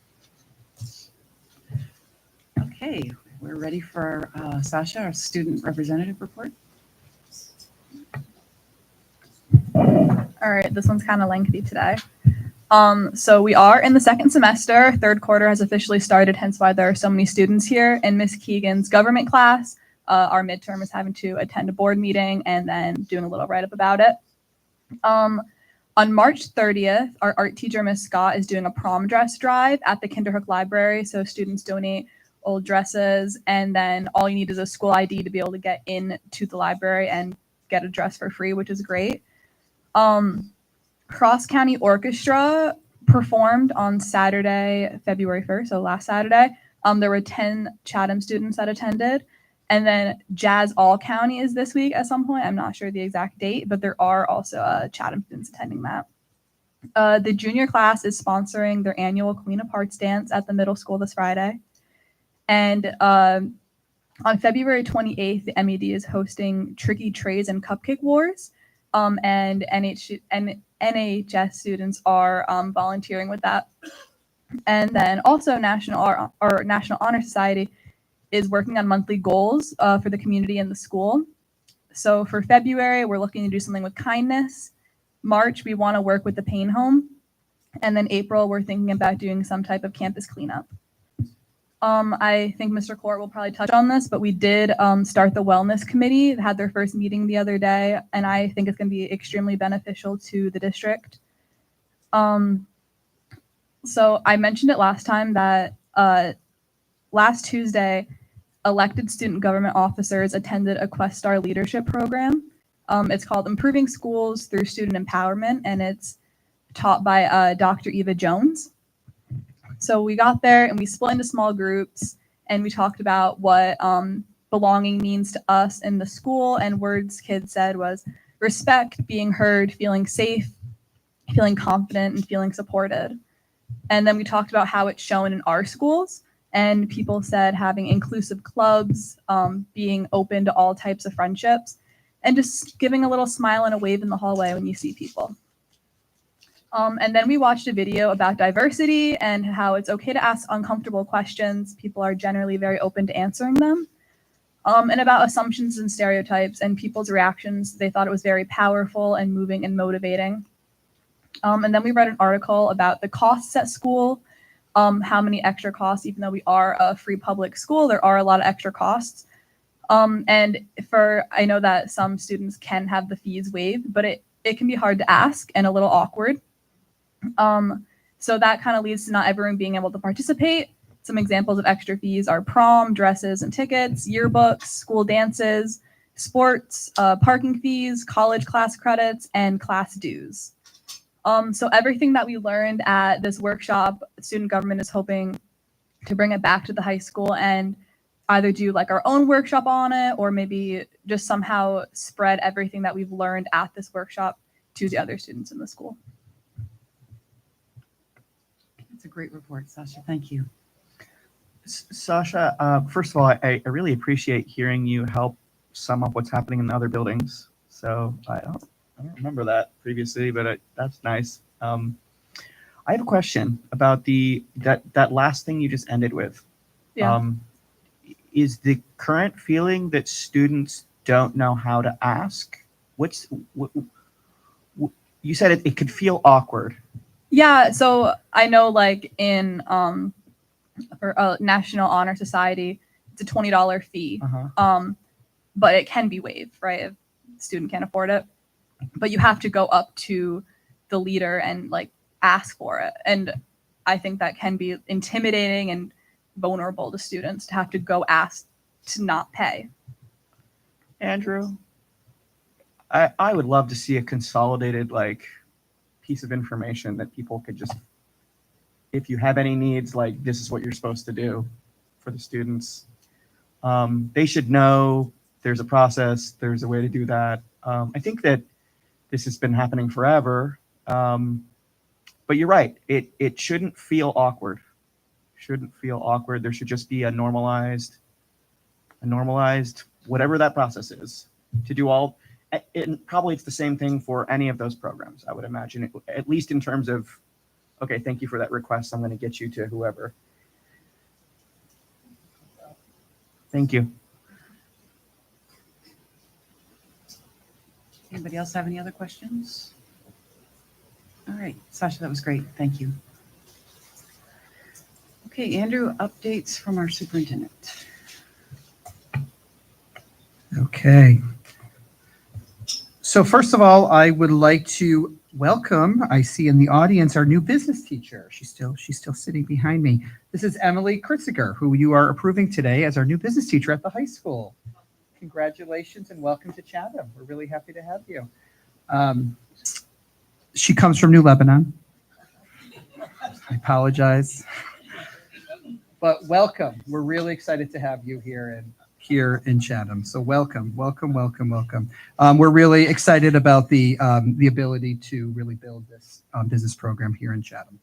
Okay, we're ready for Sasha, our student representative report. All right, this one's kind of lengthy today. So we are in the second semester. Third quarter has officially started, hence why there are so many students here. In Miss Keegan's government class, our midterm is having to attend a board meeting and then doing a little write-up about it. On March 30th, our art teacher, Miss Scott, is doing a prom dress drive at the Kinderhook Library. So students donate old dresses, and then all you need is a school ID to be able to get into the library and get a dress for free, which is great. Cross County Orchestra performed on Saturday, February 1st, so last Saturday. There were 10 Chatham students that attended. And then Jazz All County is this week at some point. I'm not sure the exact date, but there are also Chatham students attending that. The junior class is sponsoring their annual Queen of Hearts dance at the middle school this Friday. And on February 28th, the MED is hosting Tricky Trays and Cupcake Wars. And NHS students are volunteering with that. And then also National Honor Society is working on monthly goals for the community and the school. So for February, we're looking to do something with kindness. March, we want to work with the pain home. And then April, we're thinking about doing some type of campus cleanup. I think Mr. Court will probably touch on this, but we did start the wellness committee. They had their first meeting the other day, and I think it's going to be extremely beneficial to the district. So I mentioned it last time that last Tuesday, elected student government officers attended a Questar leadership program. It's called Improving Schools Through Student Empowerment, and it's taught by Dr. Eva Jones. So we got there and we split into small groups and we talked about what belonging means to us in the school. And words kids said was respect, being heard, feeling safe, feeling confident, and feeling supported. And then we talked about how it's shown in our schools. And people said having inclusive clubs, being open to all types of friendships, and just giving a little smile and a wave in the hallway when you see people. And then we watched a video about diversity and how it's okay to ask uncomfortable questions. People are generally very open to answering them. And about assumptions and stereotypes and people's reactions. They thought it was very powerful and moving and motivating. And then we read an article about the costs at school, how many extra costs, even though we are a free public school, there are a lot of extra costs. And I know that some students can have the fees waived, but it can be hard to ask and a little awkward. So that kind of leads to not everyone being able to participate. Some examples of extra fees are prom, dresses and tickets, yearbooks, school dances, sports, parking fees, college class credits, and class dues. So everything that we learned at this workshop, student government is hoping to bring it back to the high school and either do like our own workshop on it or maybe just somehow spread everything that we've learned at this workshop to the other students in the school. That's a great report, Sasha. Thank you. Sasha, first of all, I really appreciate hearing you help sum up what's happening in the other buildings. So I don't remember that previously, but that's nice. I have a question about that last thing you just ended with. Yeah. Is the current feeling that students don't know how to ask? You said it could feel awkward. Yeah, so I know like in for a National Honor Society, it's a $20 fee. But it can be waived, right? If the student can't afford it. But you have to go up to the leader and like ask for it. And I think that can be intimidating and vulnerable to students to have to go ask to not pay. Andrew, I would love to see a consolidated like piece of information that people could just, if you have any needs, like this is what you're supposed to do for the students. They should know there's a process, there's a way to do that. I think that this has been happening forever, but you're right. It shouldn't feel awkward. Shouldn't feel awkward. There should just be a normalized, whatever that process is, to do all. And probably it's the same thing for any of those programs, I would imagine, at least in terms of, okay, thank you for that request. I'm going to get you to whoever. Thank you. Anybody else have any other questions? All right, Sasha, that was great. Thank you. Okay, Andrew, updates from our superintendent. Okay. So first of all, I would like to welcome, I see in the audience, our new business teacher. She's still sitting behind me. This is Emily Kurtziger, who you are approving today as our new business teacher at the high school. Congratulations and welcome to Chatham. We're really happy to have you. She comes from New Lebanon. I apologize. But welcome. We're really excited to have you here in Chatham. So welcome. We're really excited about the ability to really build this business program here in Chatham.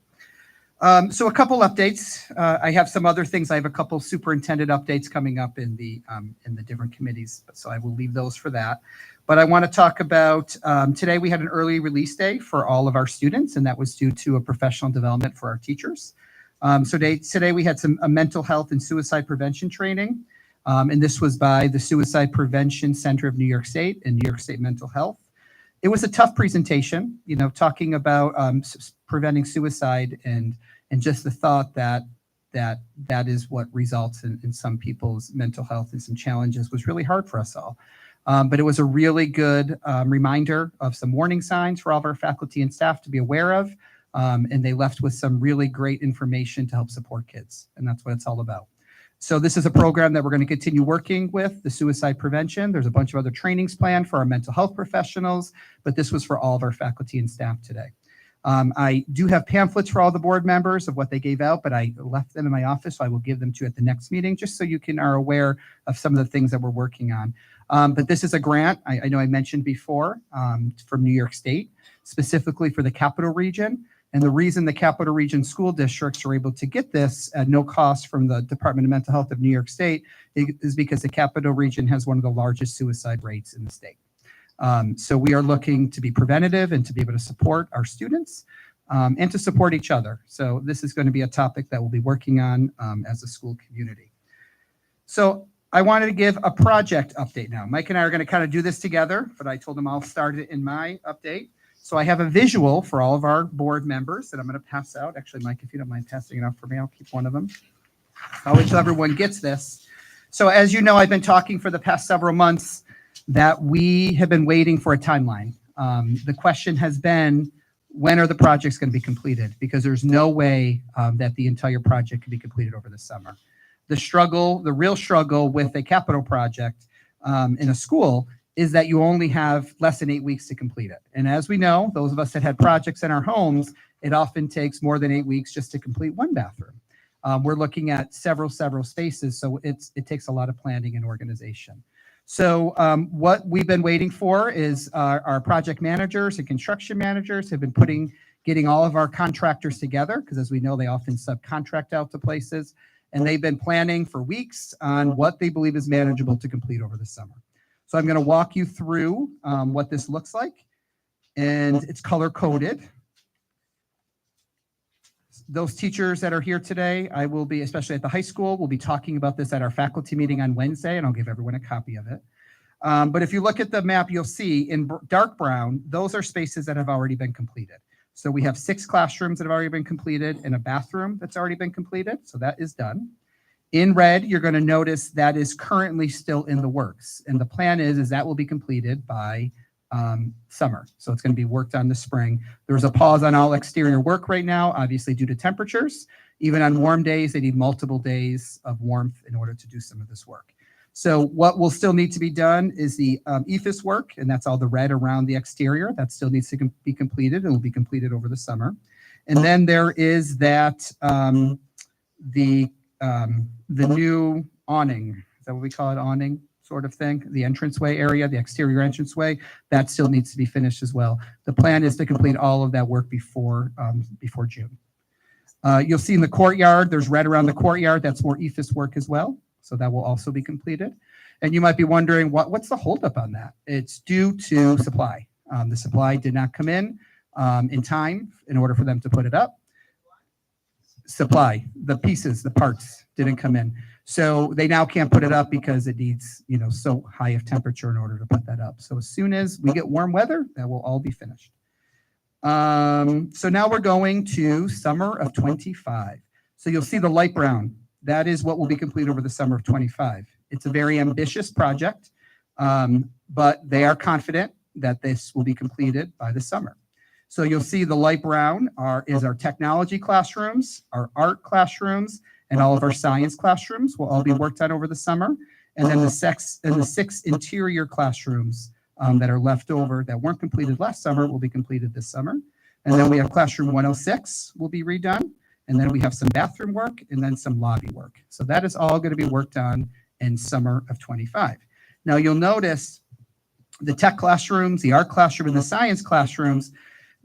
So a couple updates. I have some other things. I have a couple superintendent updates coming up in the different committees, so I will leave those for that. But I want to talk about today we had an early release day for all of our students, and that was due to a professional development for our teachers. So today we had a mental health and suicide prevention training, and this was by the Suicide Prevention Center of New York State and New York State Mental Health. It was a tough presentation, talking about preventing suicide and just the thought that is what results in some people's mental health and some challenges was really hard for us all. But it was a really good reminder of some warning signs for all of our faculty and staff to be aware of. And they left with some really great information to help support kids. And that's what it's all about. So this is a program that we're going to continue working with, the suicide prevention. There's a bunch of other trainings planned for our mental health professionals, but this was for all of our faculty and staff today. I do have pamphlets for all the board members of what they gave out, but I left them in my office, so I will give them to you at the next meeting, just so you are aware of some of the things that we're working on. But this is a grant, I know I mentioned before, from New York State, specifically for the Capital Region. And the reason the Capital Region school districts are able to get this at no cost from the Department of Mental Health of New York State is because the Capital Region has one of the largest suicide rates in the state. So we are looking to be preventative and to be able to support our students and to support each other. So this is going to be a topic that we'll be working on as a school community. So I wanted to give a project update now. Mike and I are going to kind of do this together, but I told him I'll start it in my update. So I have a visual for all of our board members that I'm going to pass out. Actually, Mike, if you don't mind passing it out for me, I'll keep one of them. I'll wait till everyone gets this. So as you know, I've been talking for the past several months that we have been waiting for a timeline. The question has been, when are the projects going to be completed? Because there's no way that the entire project can be completed over the summer. The real struggle with a capital project in a school is that you only have less than 8 weeks to complete it. And as we know, those of us that had projects in our homes, it often takes more than 8 weeks just to complete one bathroom. We're looking at several spaces, so it takes a lot of planning and organization. So what we've been waiting for is our project managers and construction managers have been getting all of our contractors together, because as we know, they often subcontract out to places, and they've been planning for weeks on what they believe is manageable to complete over the summer. So I'm going to walk you through what this looks like, and it's color coded. Those teachers that are here today, I will be, especially at the high school, we'll be talking about this at our faculty meeting on Wednesday, and I'll give everyone a copy of it. But if you look at the map, you'll see in dark brown, those are spaces that have already been completed. So we have 6 classrooms that have already been completed and a bathroom that's already been completed. So that is done. In red, you're going to notice that is currently still in the works. And the plan is that will be completed by summer. So it's going to be worked on this spring. There's a pause on all exterior work right now, obviously due to temperatures. Even on warm days, they need multiple days of warmth in order to do some of this work. So what will still need to be done is the EFIS work, and that's all the red around the exterior. That still needs to be completed and will be completed over the summer. And then there is that the new awning, is that what we call it, awning sort of thing? The entranceway area, the exterior entranceway, that still needs to be finished as well. The plan is to complete all of that work before June. You'll see in the courtyard, there's red around the courtyard, that's more EFIS work as well. So that will also be completed. And you might be wondering, what's the holdup on that? It's due to supply. The supply did not come in time in order for them to put it up. Supply, the pieces, the parts didn't come in. So they now can't put it up because it needs, so high of temperature in order to put that up. So as soon as we get warm weather, that will all be finished. So now we're going to summer of 25. So you'll see the light brown. That is what will be complete over the summer of 25. It's a very ambitious project, but they are confident that this will be completed by the summer. So you'll see the light brown is our technology classrooms, our art classrooms, and all of our science classrooms will all be worked on over the summer. And then the 6 interior classrooms that are left over that weren't completed last summer will be completed this summer. And then we have classroom 106 will be redone. And then we have some bathroom work and then some lobby work. So that is all going to be worked on in summer of 25. Now you'll notice the tech classrooms, the art classroom, and the science classrooms,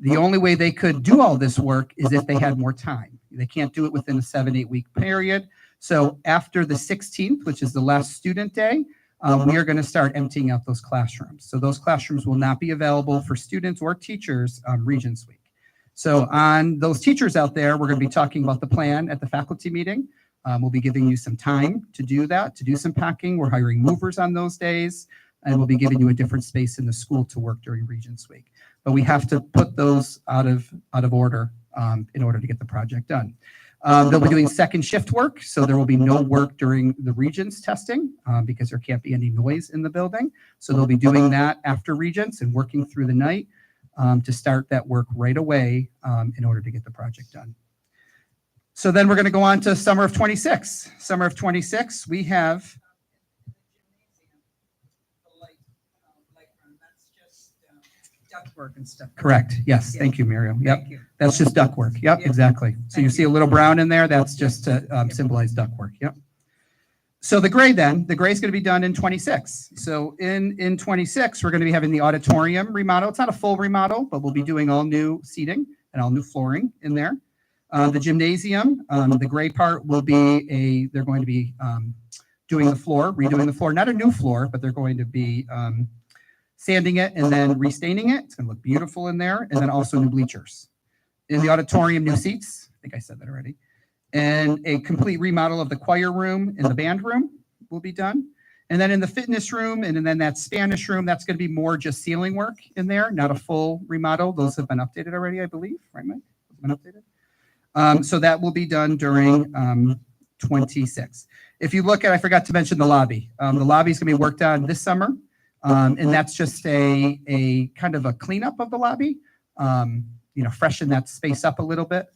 the only way they could do all this work is if they had more time. They can't do it within a 7-8 week period. So after the 16th, which is the last student day, we are going to start emptying out those classrooms. So those classrooms will not be available for students or teachers Regents Week. So on those teachers out there, we're going to be talking about the plan at the faculty meeting. We'll be giving you some time to do that, to do some packing. We're hiring movers on those days, and we'll be giving you a different space in the school to work during Regents Week. But we have to put those out of order in order to get the project done. They'll be doing second shift work, so there will be no work during the Regents testing because there can't be any noise in the building. So they'll be doing that after Regents and working through the night. to start that work right away in order to get the project done. So then we're going to go on to summer of 26. Summer of 26, we have, Ductwork and stuff. correct, yes, Yeah. thank you, Miriam. Yep, Thank you. that's just ductwork. Yep, Yep. exactly. So you Thank see a little brown in there, that's just to symbolize ductwork. Yep. So the gray then, the gray is going to be done in 26. So in 26, we're going to be having the auditorium remodel. It's not a full remodel, but we'll be doing all new seating and all new flooring in there. The gymnasium, the gray part will be they're going to be doing the floor, redoing the floor, not a new floor, but they're going to be sanding it and then restaining it. It's going to look beautiful in there. And then also new bleachers. In the auditorium, new seats. I think I said that already. And a complete remodel of the choir room and the band room will be done. And then in the fitness room and then that Spanish room, that's going to be more just ceiling work in there, not a full remodel. Those have been updated already, I believe. Right, Mike? Been updated? So that will be done during 26. If you look at, I forgot to mention the lobby. The lobby is going to be worked on this summer. And that's just a kind of a cleanup of the lobby, freshen that space up a little bit.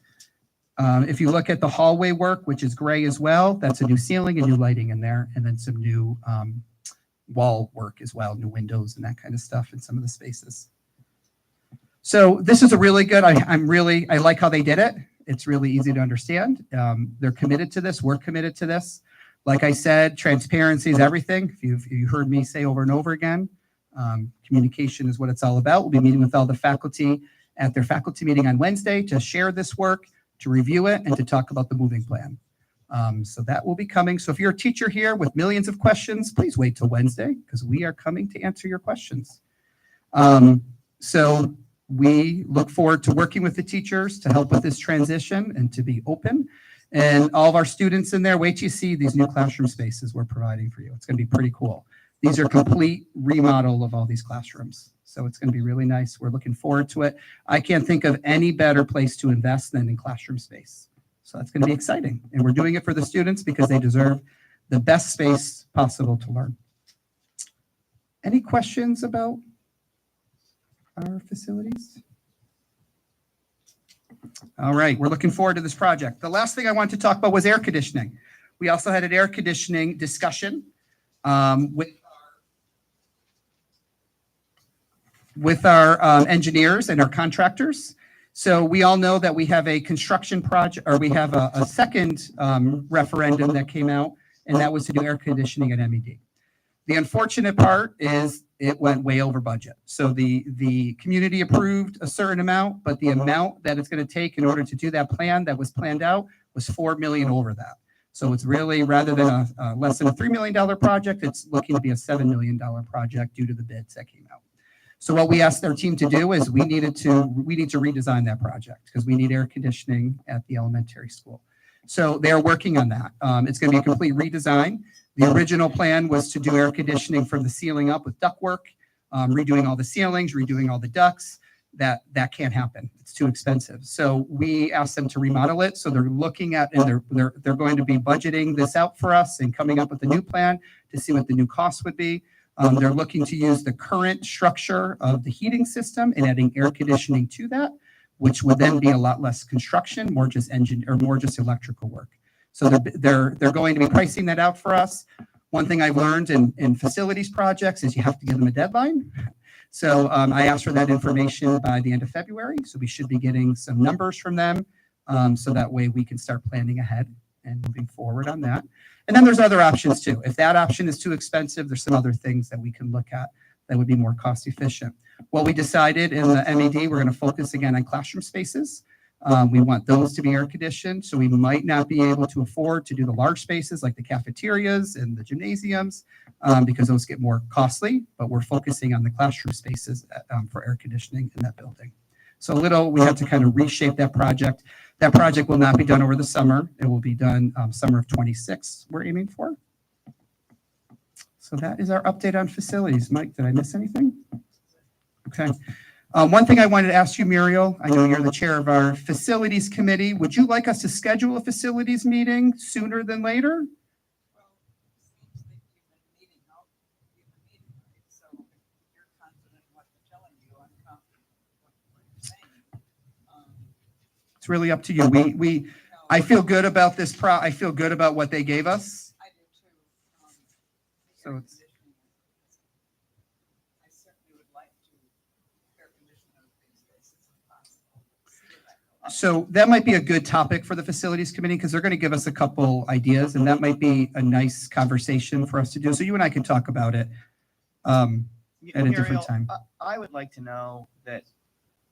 If you look at the hallway work, which is gray as well, that's a new ceiling and new lighting in there, and then some new wall work as well, new windows and that kind of stuff in some of the spaces. So this is a really good, I like how they did it. It's really easy to understand. They're committed to this. We're committed to this. Like I said, transparency is everything. If you heard me say over and over again, communication is what it's all about. We'll be meeting with all the faculty at their faculty meeting on Wednesday to share this work, to review it, and to talk about the moving plan. So that will be coming. So if you're a teacher here with millions of questions, please wait till Wednesday because we are coming to answer your questions. So we look forward to working with the teachers to help with this transition and to be open. And all of our students in there, wait till you see these new classroom spaces we're providing for you. It's going to be pretty cool. These are complete remodel of all these classrooms. So it's going to be really nice. We're looking forward to it. I can't think of any better place to invest than in classroom space. So that's going to be exciting. And we're doing it for the students because they deserve the best space possible to learn. Any questions about our facilities? All right, we're looking forward to this project. The last thing I wanted to talk about was air conditioning. We also had an air conditioning discussion with our engineers and our contractors. So we all know that we have a construction project, or we have a second referendum that came out, and that was to do air conditioning at MED. The unfortunate part is it went way over budget. So the community approved a certain amount, but the amount that it's going to take in order to do that plan that was planned out was $4 million over that. So it's really, rather than a less than a $3 million project, it's looking to be a $7 million project due to the bids that came out. So what we asked our team to do is we need to redesign that project because we need air conditioning at the elementary school. So they're working on that. It's going to be a complete redesign. The original plan was to do air conditioning from the ceiling up with ductwork, redoing all the ceilings, redoing all the ducts. That can't happen. It's too expensive. So we asked them to remodel it. So they're looking at, and they're going to be budgeting this out for us and coming up with a new plan to see what the new cost would be. They're looking to use the current structure of the heating system and adding air conditioning to that, which would then be a lot less construction, more just electrical work. So they're going to be pricing that out for us. One thing I've learned in facilities projects is you have to give them a deadline. So I asked for that information by the end of February. So we should be getting some numbers from them. So that way we can start planning ahead and moving forward on that. And then there's other options too. If that option is too expensive, there's some other things that we can look at that would be more cost efficient. What we decided in the MED, we're going to focus again on classroom spaces. We want those to be air conditioned. So we might not be able to afford to do the large spaces like the cafeterias and the gymnasiums because those get more costly, but we're focusing on the classroom spaces for air conditioning in that building. So we have to kind of reshape that project. That project will not be done over the summer. It will be done summer of 26, we're aiming for. So that is our update on facilities. Mike, did I miss anything? Okay. One thing I wanted to ask you, Muriel, I know you're the chair of our facilities committee. Would you like us to schedule a facilities meeting sooner than later? It's really up to you. I feel good about this I feel good about what they gave us. So it's, so that might be a good topic for the facilities committee because they're going to give us a couple ideas and that might be a nice conversation for us to do. So you and I can talk about it at a different Muriel, time. I would like to know that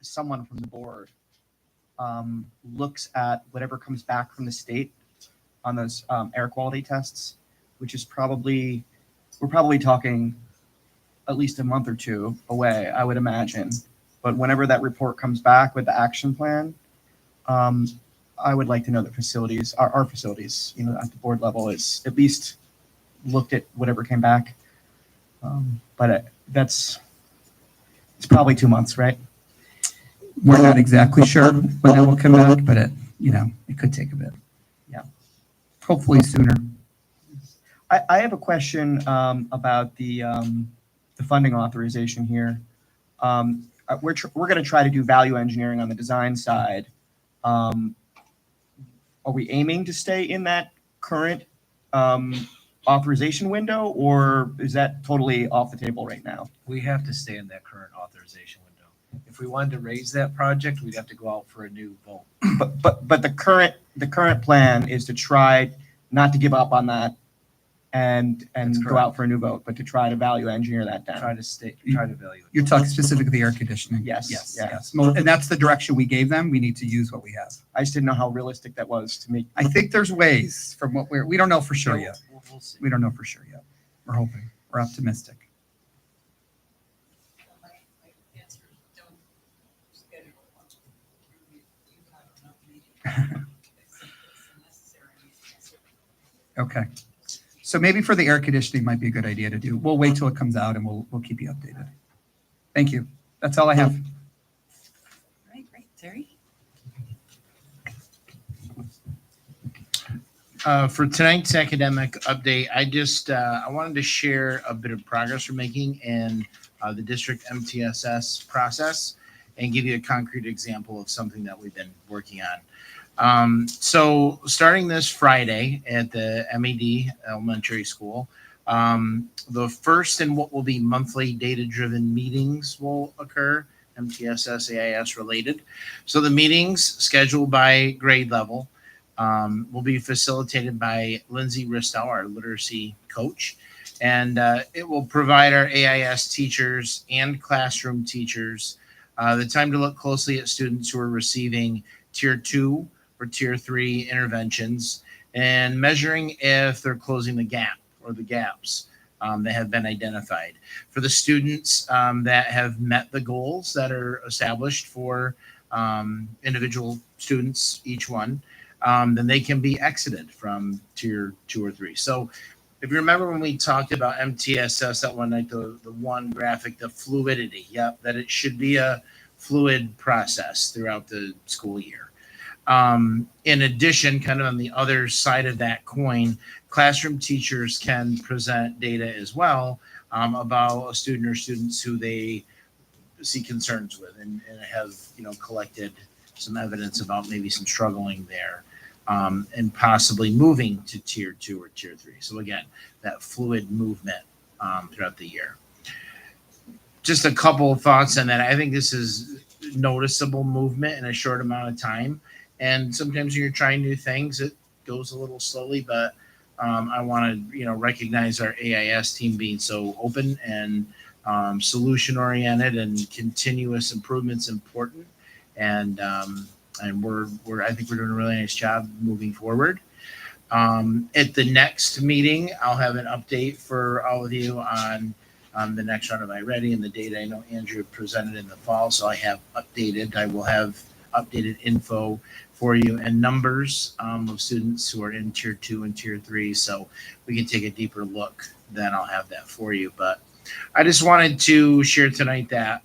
someone from the board looks at whatever comes back from the state on those air quality tests, which is we're probably talking at least a month or two away, I would imagine. But whenever that report comes back with the action plan, I would like to know that our facilities, at the board level, is at least looked at whatever came back. But it's probably 2 months, right? We're not exactly sure when that will come back, but it could take a bit. Yeah. Hopefully sooner. I have a question about the funding authorization here. We're going to try to do value engineering on the design side. Are we aiming to stay in that current authorization window, or is that totally off the table right now? We have to stay in that current authorization window. If we wanted to raise that project, we'd have to go out for a new vote. But the current plan is to try not to give up on that and That's go correct. out for a new vote, but to try to value engineer that down. Try to value it. You're talking specifically air conditioning. Yes, Yes. yeah. Yes. Well, and that's the direction we gave them. We need to use what we have. I just didn't know how realistic that was to me. I think there's ways from what we don't know for sure yet. We'll see. We don't know for sure yet. We're hoping. We're optimistic. Okay. So maybe for the air conditioning might be a good idea to do. We'll wait till it comes out and we'll keep you updated. Thank you. That's all I have. Right, great. Terry? For tonight's academic update, I wanted to share a bit of progress we're making in the district MTSS process and give you a concrete example of something that we've been working on. So starting this Friday at the MED Elementary School, the first in what will be monthly data-driven meetings will occur, MTSS AIS related. So the meetings scheduled by grade level will be facilitated by Lindsay Ristow, our literacy coach, and it will provide our AIS teachers and classroom teachers the time to look closely at students who are receiving Tier 2 or Tier 3 interventions and measuring if they're closing the gap or the gaps that have been identified. For the students that have met the goals that are established for individual students, each one, then they can be exited from Tier 2 or 3. So if you remember when we talked about MTSS that one night, the one graphic, the fluidity, that it should be a fluid process throughout the school year. In addition, kind of on the other side of that coin, classroom teachers can present data as well about a student or students who they see concerns with and have collected some evidence about maybe some struggling there. And possibly moving to Tier 2 or Tier 3. So again, that fluid movement throughout the year. Just a couple of thoughts on that. I think this is noticeable movement in a short amount of time. And sometimes when you're trying new things, it goes a little slowly, but I want to recognize our AIS team being so open and solution oriented, and continuous improvements important. And I think we're doing a really nice job moving forward. At the next meeting, I'll have an update for all of you on the next round of iReady and the data I know Andrew presented in the fall. So I will have updated info for you and numbers of students who are in Tier 2 and Tier 3. So we can take a deeper look. Then I'll have that for you. But I just wanted to share tonight that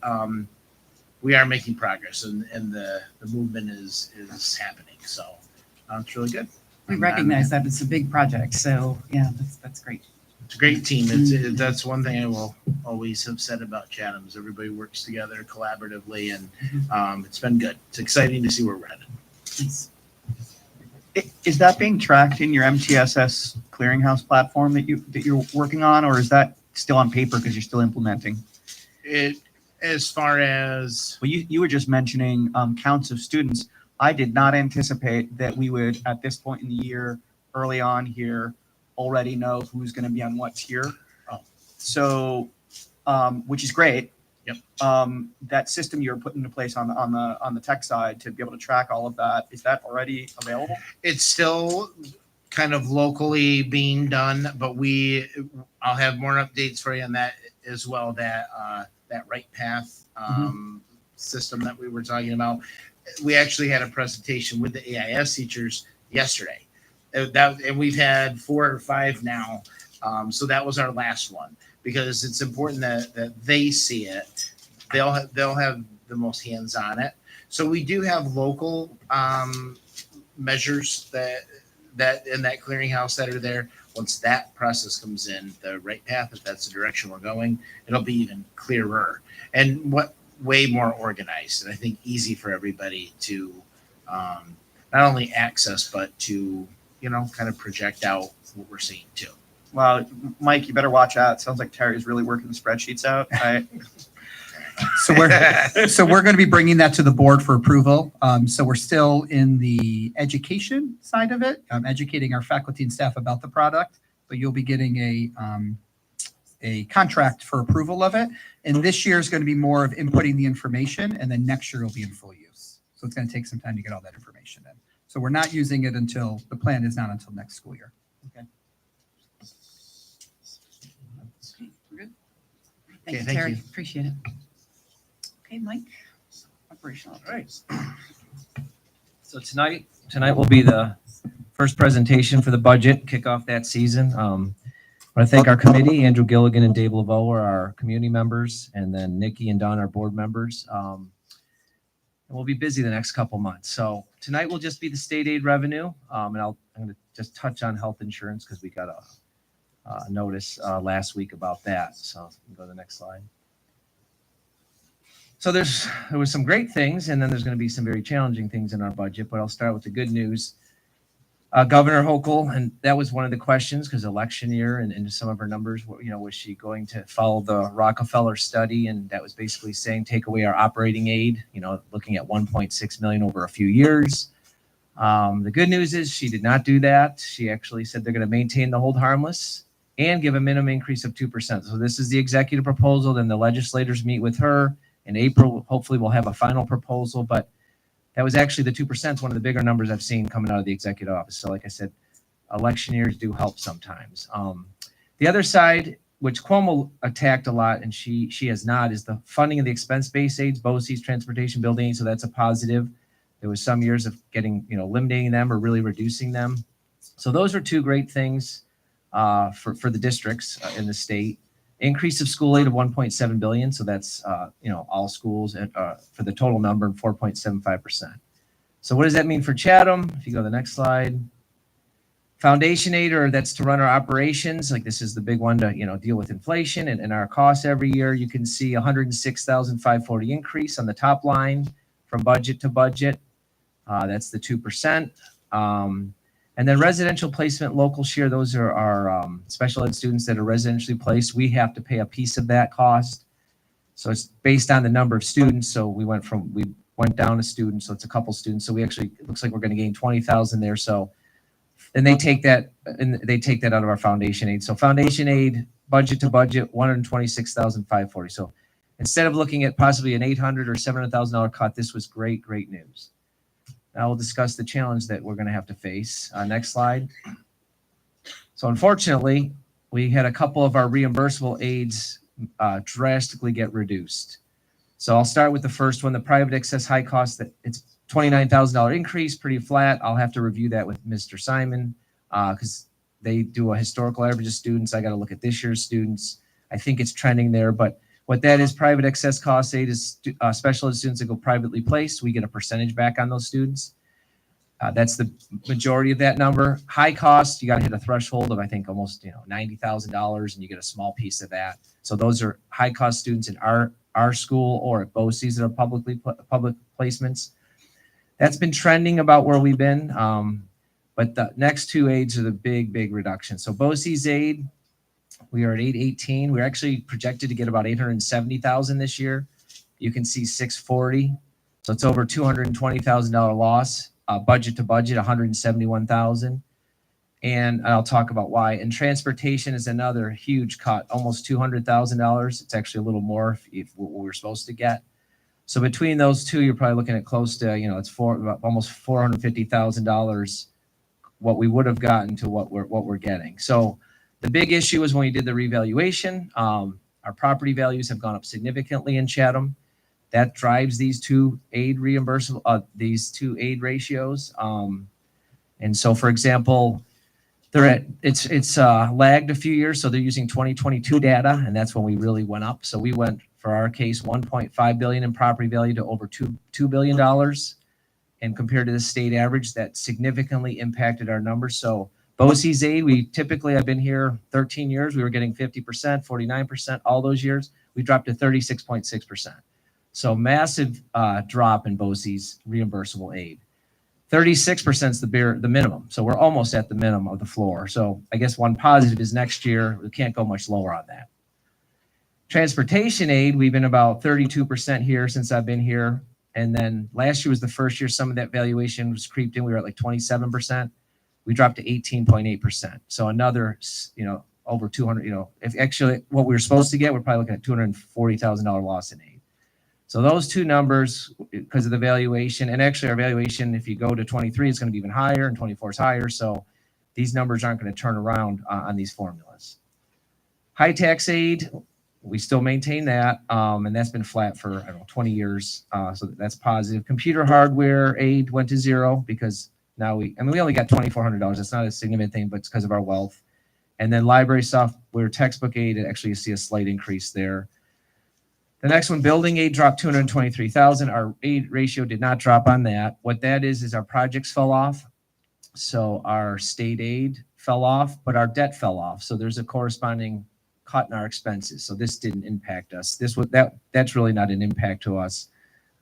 we are making progress and the movement is happening. So it's really good. We recognize that it's a big project. So yeah, that's great. It's a great team. That's one thing I will always have said about Chatham is everybody works together collaboratively, and it's been good. It's exciting to see where we're headed. Is that being tracked in your MTSS clearinghouse platform that you're working on, or is that still on paper because you're still implementing? It, as far as, Well, you were just mentioning counts of students. I did not anticipate that we would, at this point in the year, early on here, already know who's going to be on what tier. Oh. So, which is great. Yep. That system you're putting into place on the tech side to be able to track all of that, is that already available? it's still kind of locally being done, but I'll have more updates for you on that as well. That right path system that we were talking about. We actually had a presentation with the AIS teachers yesterday. And we've had 4 or 5 now. So that was our last one because it's important that they see it. They'll have the most hands on it. So we do have local measures that in that clearinghouse that are there. Once that process comes in, the right path, if that's the direction we're going, it'll be even clearer and way more organized. And I think easy for everybody to not only access, but to, kind of project out what we're seeing too. Well, Mike, you better watch out. It sounds like Terry's really working the spreadsheets out. So we're going to be bringing that to the board for approval. So we're still in the education side of it, educating our faculty and staff about the product. But you'll be getting a contract for approval of it. And this year is going to be more of inputting the information, and then next year it'll be in full use. So it's going to take some time to get all that information in. So we're not using it until the plan is not until next school year. Okay. We're good. Okay, Thank you, thank Terry. you. Appreciate it. Okay, Mike. Operational. All right. So tonight will be the first presentation for the budget, kick off that season. I want to thank our committee, Andrew Gilligan and Dave Laveau are our community members, and then Nikki and Don are board members. And we'll be busy the next couple months. So tonight will just be the state aid revenue. And I'm going to just touch on health insurance because we got a notice last week about that. So we can go to the next slide. So there was some great things, and then there's going to be some very challenging things in our budget, but I'll start with the good news. Governor Hochul, and that was one of the questions because election year and some of her numbers, was she going to follow the Rockefeller study? And that was basically saying, take away our operating aid, looking at 1.6 million over a few years. The good news is she did not do that. She actually said they're going to maintain the hold harmless and give a minimum increase of 2%. So this is the executive proposal. Then the legislators meet with her in April. Hopefully we'll have a final proposal, but that was actually the 2%, one of the bigger numbers I've seen coming out of the executive office. So like I said, election years do help sometimes. The other side, which Cuomo attacked a lot, and she has not, is the funding of the expense-based aids, BOCES, transportation building. So that's a positive. There was some years of getting, eliminating them or really reducing them. So those are two great things for the districts in the state. Increase of school aid of 1.7 billion. So that's, all schools and for the total number of 4.75%. So what does that mean for Chatham? If you go to the next slide, foundation aid, or that's to run our operations. Like this is the big one to, deal with inflation and our costs every year. You can see 106,540 increase on the top line from budget to budget. That's the 2%. And then residential placement, local share, those are our special ed students that are residentially placed. We have to pay a piece of that cost. So it's based on the number of students. So we went down a student, so it's a couple students. So it looks like we're going to gain 20,000 there. So, and they take that out of our foundation aid. So foundation aid, budget to budget, 126,540. So instead of looking at possibly an $800,000 or $700,000 cut, this was great news. Now we'll discuss the challenge that we're going to have to face. Next slide. So unfortunately, we had a couple of our reimbursable aids drastically get reduced. So I'll start with the first one, the private excess high cost. That it's $29,000 increase, pretty flat. I'll have to review that with Mr. Simon because they do a historical average of students. I got to look at this year's students. I think it's trending there, but what that is, private excess cost aid is special ed students that go privately placed. We get a percentage back on those students. That's the majority of that number. High cost, you got to hit a threshold of, I think, almost $90,000, and you get a small piece of that. So those are high cost students in our school or at BOCES that are public placements. That's been trending about where we've been. But the next two aids are the big reduction. So BOCES aid, we are at 818. We're actually projected to get about 870,000 this year. You can see 640. So it's over $220,000 loss. Budget to budget, 171,000. And I'll talk about why. And transportation is another huge cut, almost $200,000. It's actually a little more if what we're supposed to get. So between those two, you're probably looking at close to, it's almost $450,000 what we would have gotten to what we're getting. So the big issue is when we did the revaluation, our property values have gone up significantly in Chatham. That drives these two aid these two aid ratios. And so, for example, it's lagged a few years, so they're using 2022 data, and that's when we really went up. So we went, for our case, 1.5 billion in property value to over $2 billion. And compared to the state average, that significantly impacted our numbers. So BOCES aid, I've been here 13 years, we were getting 50%, 49%, all those years. We dropped to 36.6%. So massive drop in BOCES reimbursable aid. 36% is the minimum. So we're almost at the minimum of the floor. So I guess one positive is next year, we can't go much lower on that. Transportation aid, we've been about 32% here since I've been here. And then last year was the first year some of that valuation was creeped in. We were at like 27%. We dropped to 18.8%. So another, over 200, if actually what we were supposed to get, we're probably looking at $240,000 loss in aid. So those two numbers, because of the valuation, and actually our valuation, if you go to 23, it's going to be even higher, and 24 is higher. So these numbers aren't going to turn around on these formulas. High tax aid, we still maintain that, and that's been flat for, 20 years, so that's positive. Computer hardware aid went to zero because now we only got $2,400. That's not a significant thing, but it's because of our wealth. And then library software textbook aid, actually you see a slight increase there. The next one, building aid, dropped 223,000. Our aid ratio did not drop on that. What that is our projects fell off. So our state aid fell off, but our debt fell off. So there's a corresponding cut in our expenses. So this didn't impact us. That's really not an impact to us.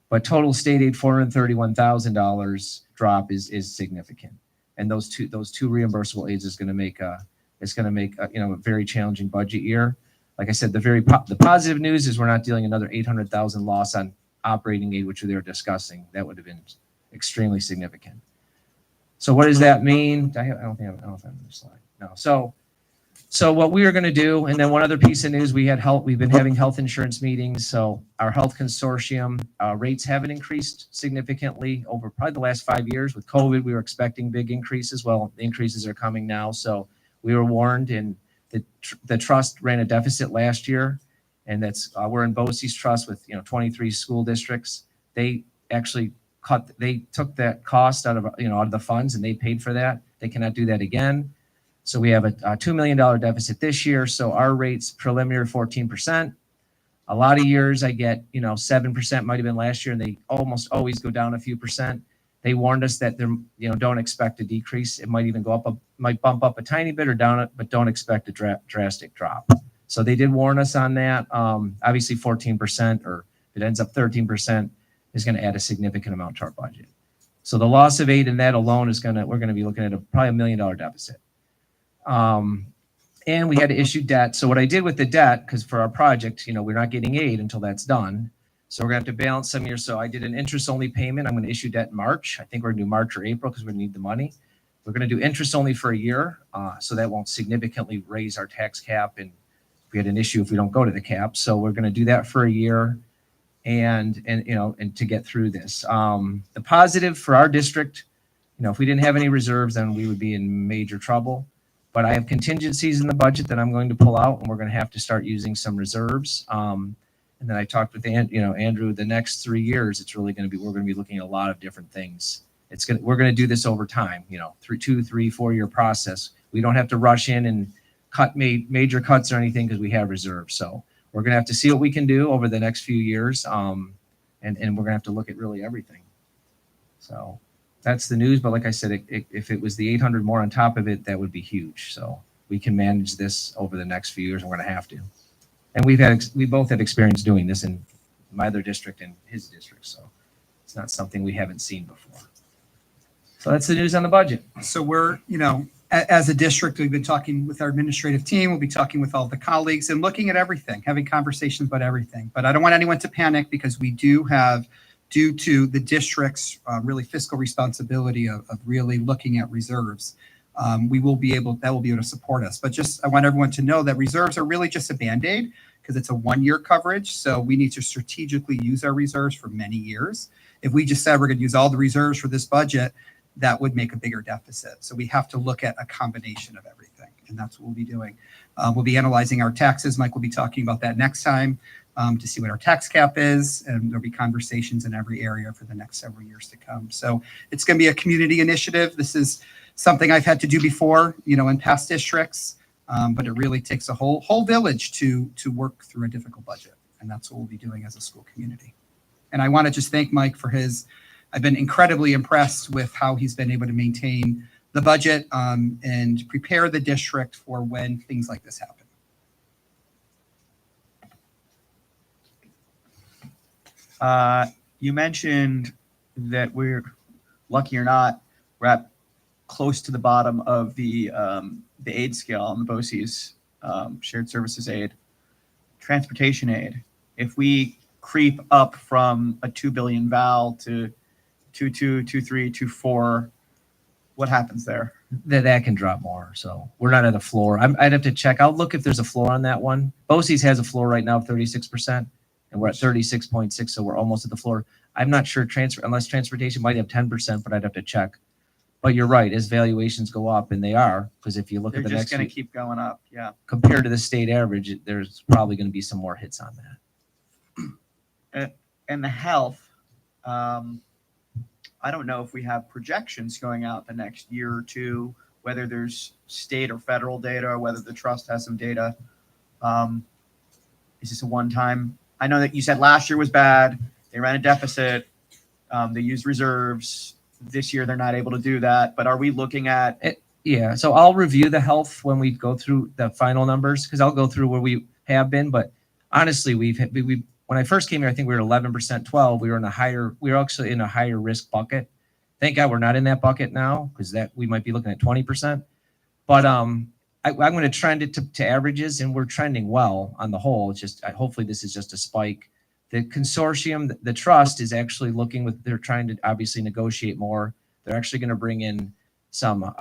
But total state aid, $431,000 drop is significant. And those two reimbursable aids is going to make a very challenging budget year. Like I said, the positive news is we're not dealing another 800,000 loss on operating aid, which they were discussing. That would have been extremely significant. So what does that mean? I don't know if I have another slide. No. So what we are going to do, and then one other piece of news, we've been having health insurance meetings. So our health consortium rates haven't increased significantly over probably the last 5 years. With COVID, we were expecting big increases. Well, the increases are coming now. So we were warned, and the trust ran a deficit last year, and we're in BOCES trust with 23 school districts. They actually took that cost out of the funds, and they paid for that. They cannot do that again. So we have a $2 million deficit this year. So our rates preliminary 14%. A lot of years I get 7%, might have been last year, and they almost always go down a few percent. They warned us that they're don't expect a decrease. It might even go up, might bump up a tiny bit or down it, but don't expect a drastic drop. So they did warn us on that. Obviously 14%, or if it ends up 13%, is going to add a significant amount to our budget. So the loss of aid in that alone we're going to be looking at probably $1 million deficit. And we had to issue debt. So what I did with the debt, because for our project, we're not getting aid until that's done. So we're going to have to balance some years. So I did an interest-only payment. I'm going to issue debt in March. I think we're going to do March or April because we need the money. We're going to do interest-only for a year, so that won't significantly raise our tax cap. And we had an issue if we don't go to the cap. So we're going to do that for a year, and to get through this. The positive for our district, if we didn't have any reserves, then we would be in major trouble. But I have contingencies in the budget that I'm going to pull out, and we're going to have to start using some reserves. And then I talked with Andrew. The next 3 years, it's really going to be, we're going to be looking at a lot of different things. We're going to do this over time, through 2, 3, 4 year process. We don't have to rush in and cut major cuts or anything because we have reserves. So we're going to have to see what we can do over the next few years. And we're going to have to look at really everything. So that's the news. But like I said, if it was the 800 more on top of it, that would be huge. So we can manage this over the next few years, and we're going to have to. And we both have experience doing this in my other district and his district. So It's not something we haven't seen before. So that's the news on the budget. So we're, as a district, we've been talking with our administrative team. We'll be talking with all the colleagues and looking at everything, having conversations about everything. But I don't want anyone to panic because we do have, due to the district's really fiscal responsibility of really looking at reserves, that will be able to support us. But I want everyone to know that reserves are really just a Band-Aid because it's a 1-year coverage. So we need to strategically use our reserves for many years. If we just said we're going to use all the reserves for this budget, that would make a bigger deficit. So we have to look at a combination of everything, and that's what we'll be doing. We'll be analyzing our taxes. Mike will be talking about that next time to see what our tax cap is, and there'll be conversations in every area for the next several years to come. So it's going to be a community initiative. This is something I've had to do before, in past districts, but it really takes a whole village to work through a difficult budget, and that's what we'll be doing as a school community. And I want to just thank Mike for I've been incredibly impressed with how he's been able to maintain the budget and prepare the district for when things like this happen. You mentioned that we're lucky or not, we're at close to the bottom of the aid scale on the BOCES, shared services aid, transportation aid. If we creep up from a 2 billion val to 2.2, 2.3, 2.4, what happens there? That can drop more. So we're not at a floor. I'd have to check. I'll look if there's a floor on that one. BOCES has a floor right now of 36%, and we're at 36.6, so we're almost at the floor. I'm not sure unless transportation might have 10%, but I'd have to check. But you're right, as valuations go up, and they are, because if you look They're at the just next going to week, keep going up. Yeah. compared to the state average, there's probably going to be some more hits on that. And the health, I don't know if we have projections going out the next year or two, whether there's state or federal data, or whether the trust has some data. Is this a one-time? I know that you said last year was bad. They ran a deficit. They used reserves. This year, they're not able to do that. But are we looking at it? Yeah, so I'll review the health when we go through the final numbers, because I'll go through where we have been. But honestly, when I first came here, I think we were 11%, 12. We were actually in a higher risk bucket. Thank God we're not in that bucket now, because we might be looking at 20%. But I'm going to trend it to averages, and we're trending well on the whole. It's just hopefully this is just a spike. The consortium, the trust, is actually they're trying to obviously negotiate more. They're actually going to bring in some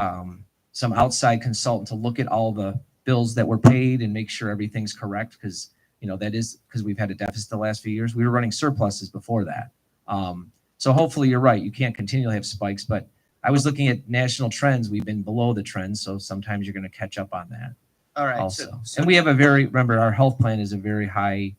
outside consultant to look at all the bills that were paid and make sure everything's correct, because that is because we've had a deficit the last few years. We were running surpluses before that. So hopefully you're right. You can't continually have spikes, but I was looking at national trends. We've been below the trend, so sometimes you're going to catch up on that. all right? Also, So and we have remember our health plan is a very high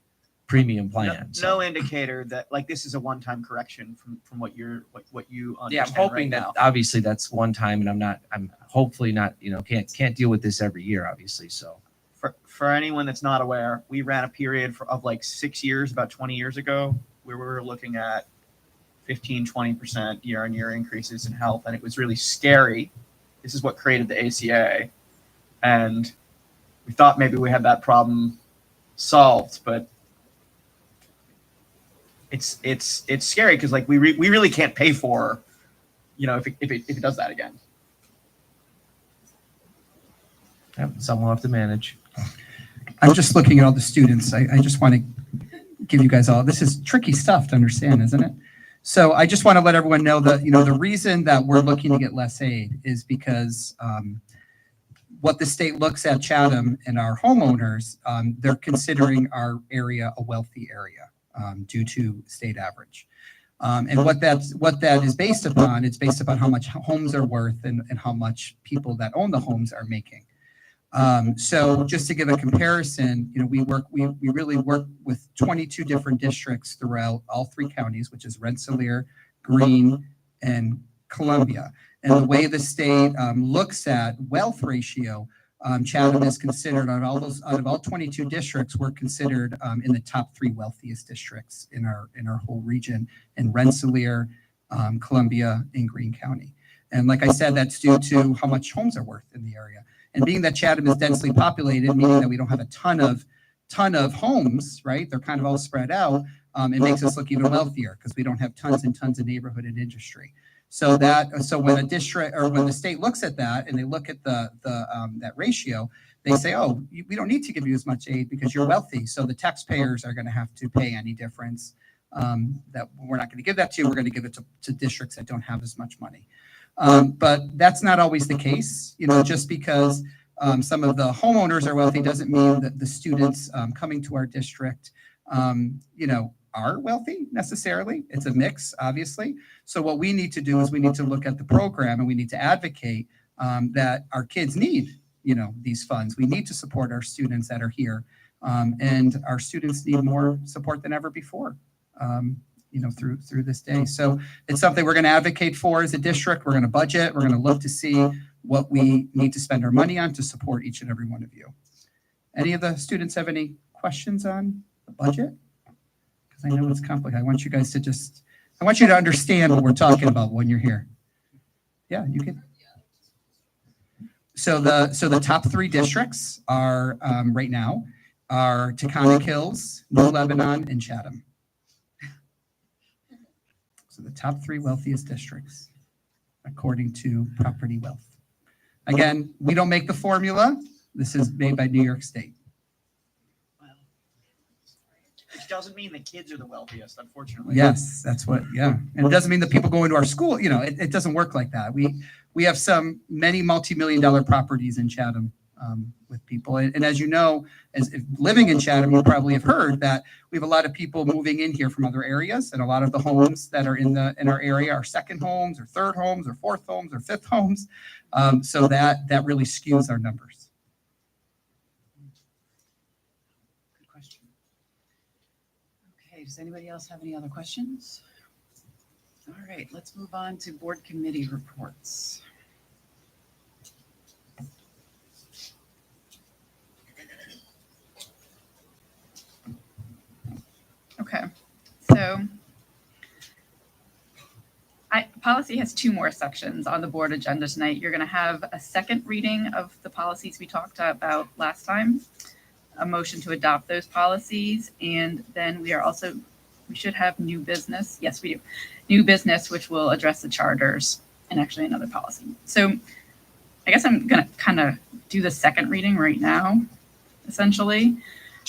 premium plan. no indicator that this is a one-time correction from what you understand. Yeah, I'm hoping right that now. obviously that's one time, and I'm hopefully not, can't deal with this every year, obviously. So For anyone that's not aware, we ran a period of 6 years, about 20 years ago, where we were looking at 15-20% year-on-year increases in health, and it was really scary. This is what created the ACA, and we thought maybe we had that problem solved, but it's scary because we really can't pay for if it does that again. yeah, some will have to manage. I'm just looking at all the students. I just want to give you guys this is tricky stuff to understand, isn't it? So I just want to let everyone know that, the reason that we're looking to get less aid is because what the state looks at Chatham and our homeowners, they're considering our area a wealthy area due to state average. And what that is based upon, it's based upon how much homes are worth and how much people that own the homes are making. So just to give a comparison, we really work with 22 different districts throughout all 3 counties, which is Rensselaer, Greene, and Columbia. And the way the state looks at wealth ratio, Chatham is considered out of all 22 districts, we're considered in the top 3 wealthiest districts in our whole region, in Rensselaer, Columbia, and Greene County. And like I said, that's due to how much homes are worth in the area. And being that Chatham is densely populated, meaning that we don't have a ton of homes, right? They're kind of all spread out. it makes us look even wealthier because we don't have tons and tons of neighborhood and industry. So when a district or when the state looks at that and they look at that ratio, they say, oh, we don't need to give you as much aid because you're wealthy. So the taxpayers are going to have to pay any difference. That we're not going to give that to you. We're going to give it to districts that don't have as much money. But that's not always the case. Just because some of the homeowners are wealthy doesn't mean that the students coming to our district, are wealthy necessarily. It's a mix, obviously. So what we need to do is we need to look at the program and we need to advocate that our kids need, these funds. We need to support our students that are here. And our students need more support than ever before, through this day. So it's something we're going to advocate for as a district. We're going to budget. We're going to look to see what we need to spend our money on to support each and every one of you. Any of the students have any questions on the budget? Because I know it's complicated. I want you guys I want you to understand what we're talking about when you're here. Yeah, you can. So the top 3 districts are right now are Taconic Hills, New Lebanon, and Chatham. So the top 3 wealthiest districts, according to Property Wealth. Again, we don't make the formula. This is made by New York State. Which doesn't mean the kids are the wealthiest, unfortunately. Yes, that's what, yeah. And it doesn't mean that people go into our school, it doesn't work like that. We have many multi-million-dollar properties in Chatham with people. And as you know, if living in Chatham, you probably have heard that we have a lot of people moving in here from other areas, and a lot of the homes that are in our area are second homes or third homes or fourth homes or fifth homes. So that really skews our numbers. Good question. Okay, does anybody else have any other questions? All right, let's move on to board committee reports. Okay, so policy has 2 more sections on the board agenda tonight. You're going to have a second reading of the policies we talked about last time, a motion to adopt those policies, and then we should have new business. Yes, we do. New business, which will address the charters and actually another policy. So I guess I'm going to kind of do the second reading right now, essentially.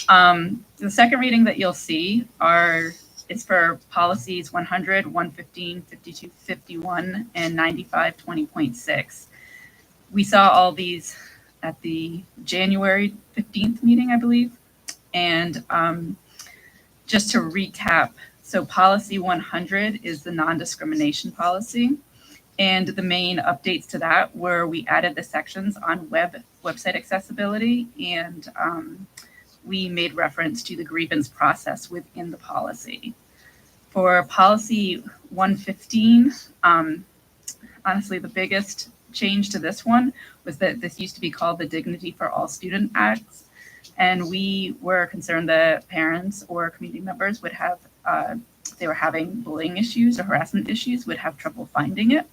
The second reading that you'll see is for policies 100, 115, 52, 51, and 95, 20.6. We saw all these at the January 15th meeting, I believe. And just to recap, so policy 100 is the non-discrimination policy. And the main updates to that were we added the sections on website accessibility, and we made reference to the grievance process within the policy. For policy 115, honestly, the biggest change to this one was that this used to be called the Dignity for All Student Acts. And we were concerned that parents or community members would have, if they were having bullying issues or harassment issues, would have trouble finding it.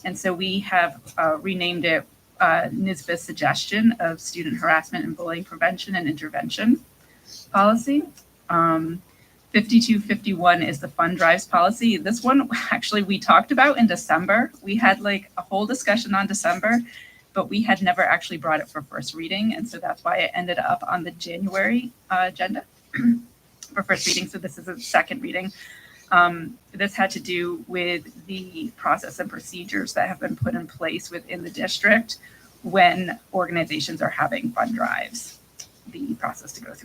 And so we have renamed it NYSBA's suggestion of student harassment and bullying prevention and intervention policy. 5251 is the fund drives policy. This one actually we talked about in December. We had like a whole discussion on December, but we had never actually brought it for first reading. And so that's why it ended up on the January agenda for first reading. So this is a second reading. This had to do with the process and procedures that have been put in place within the district when organizations are having fund drives, the process to go through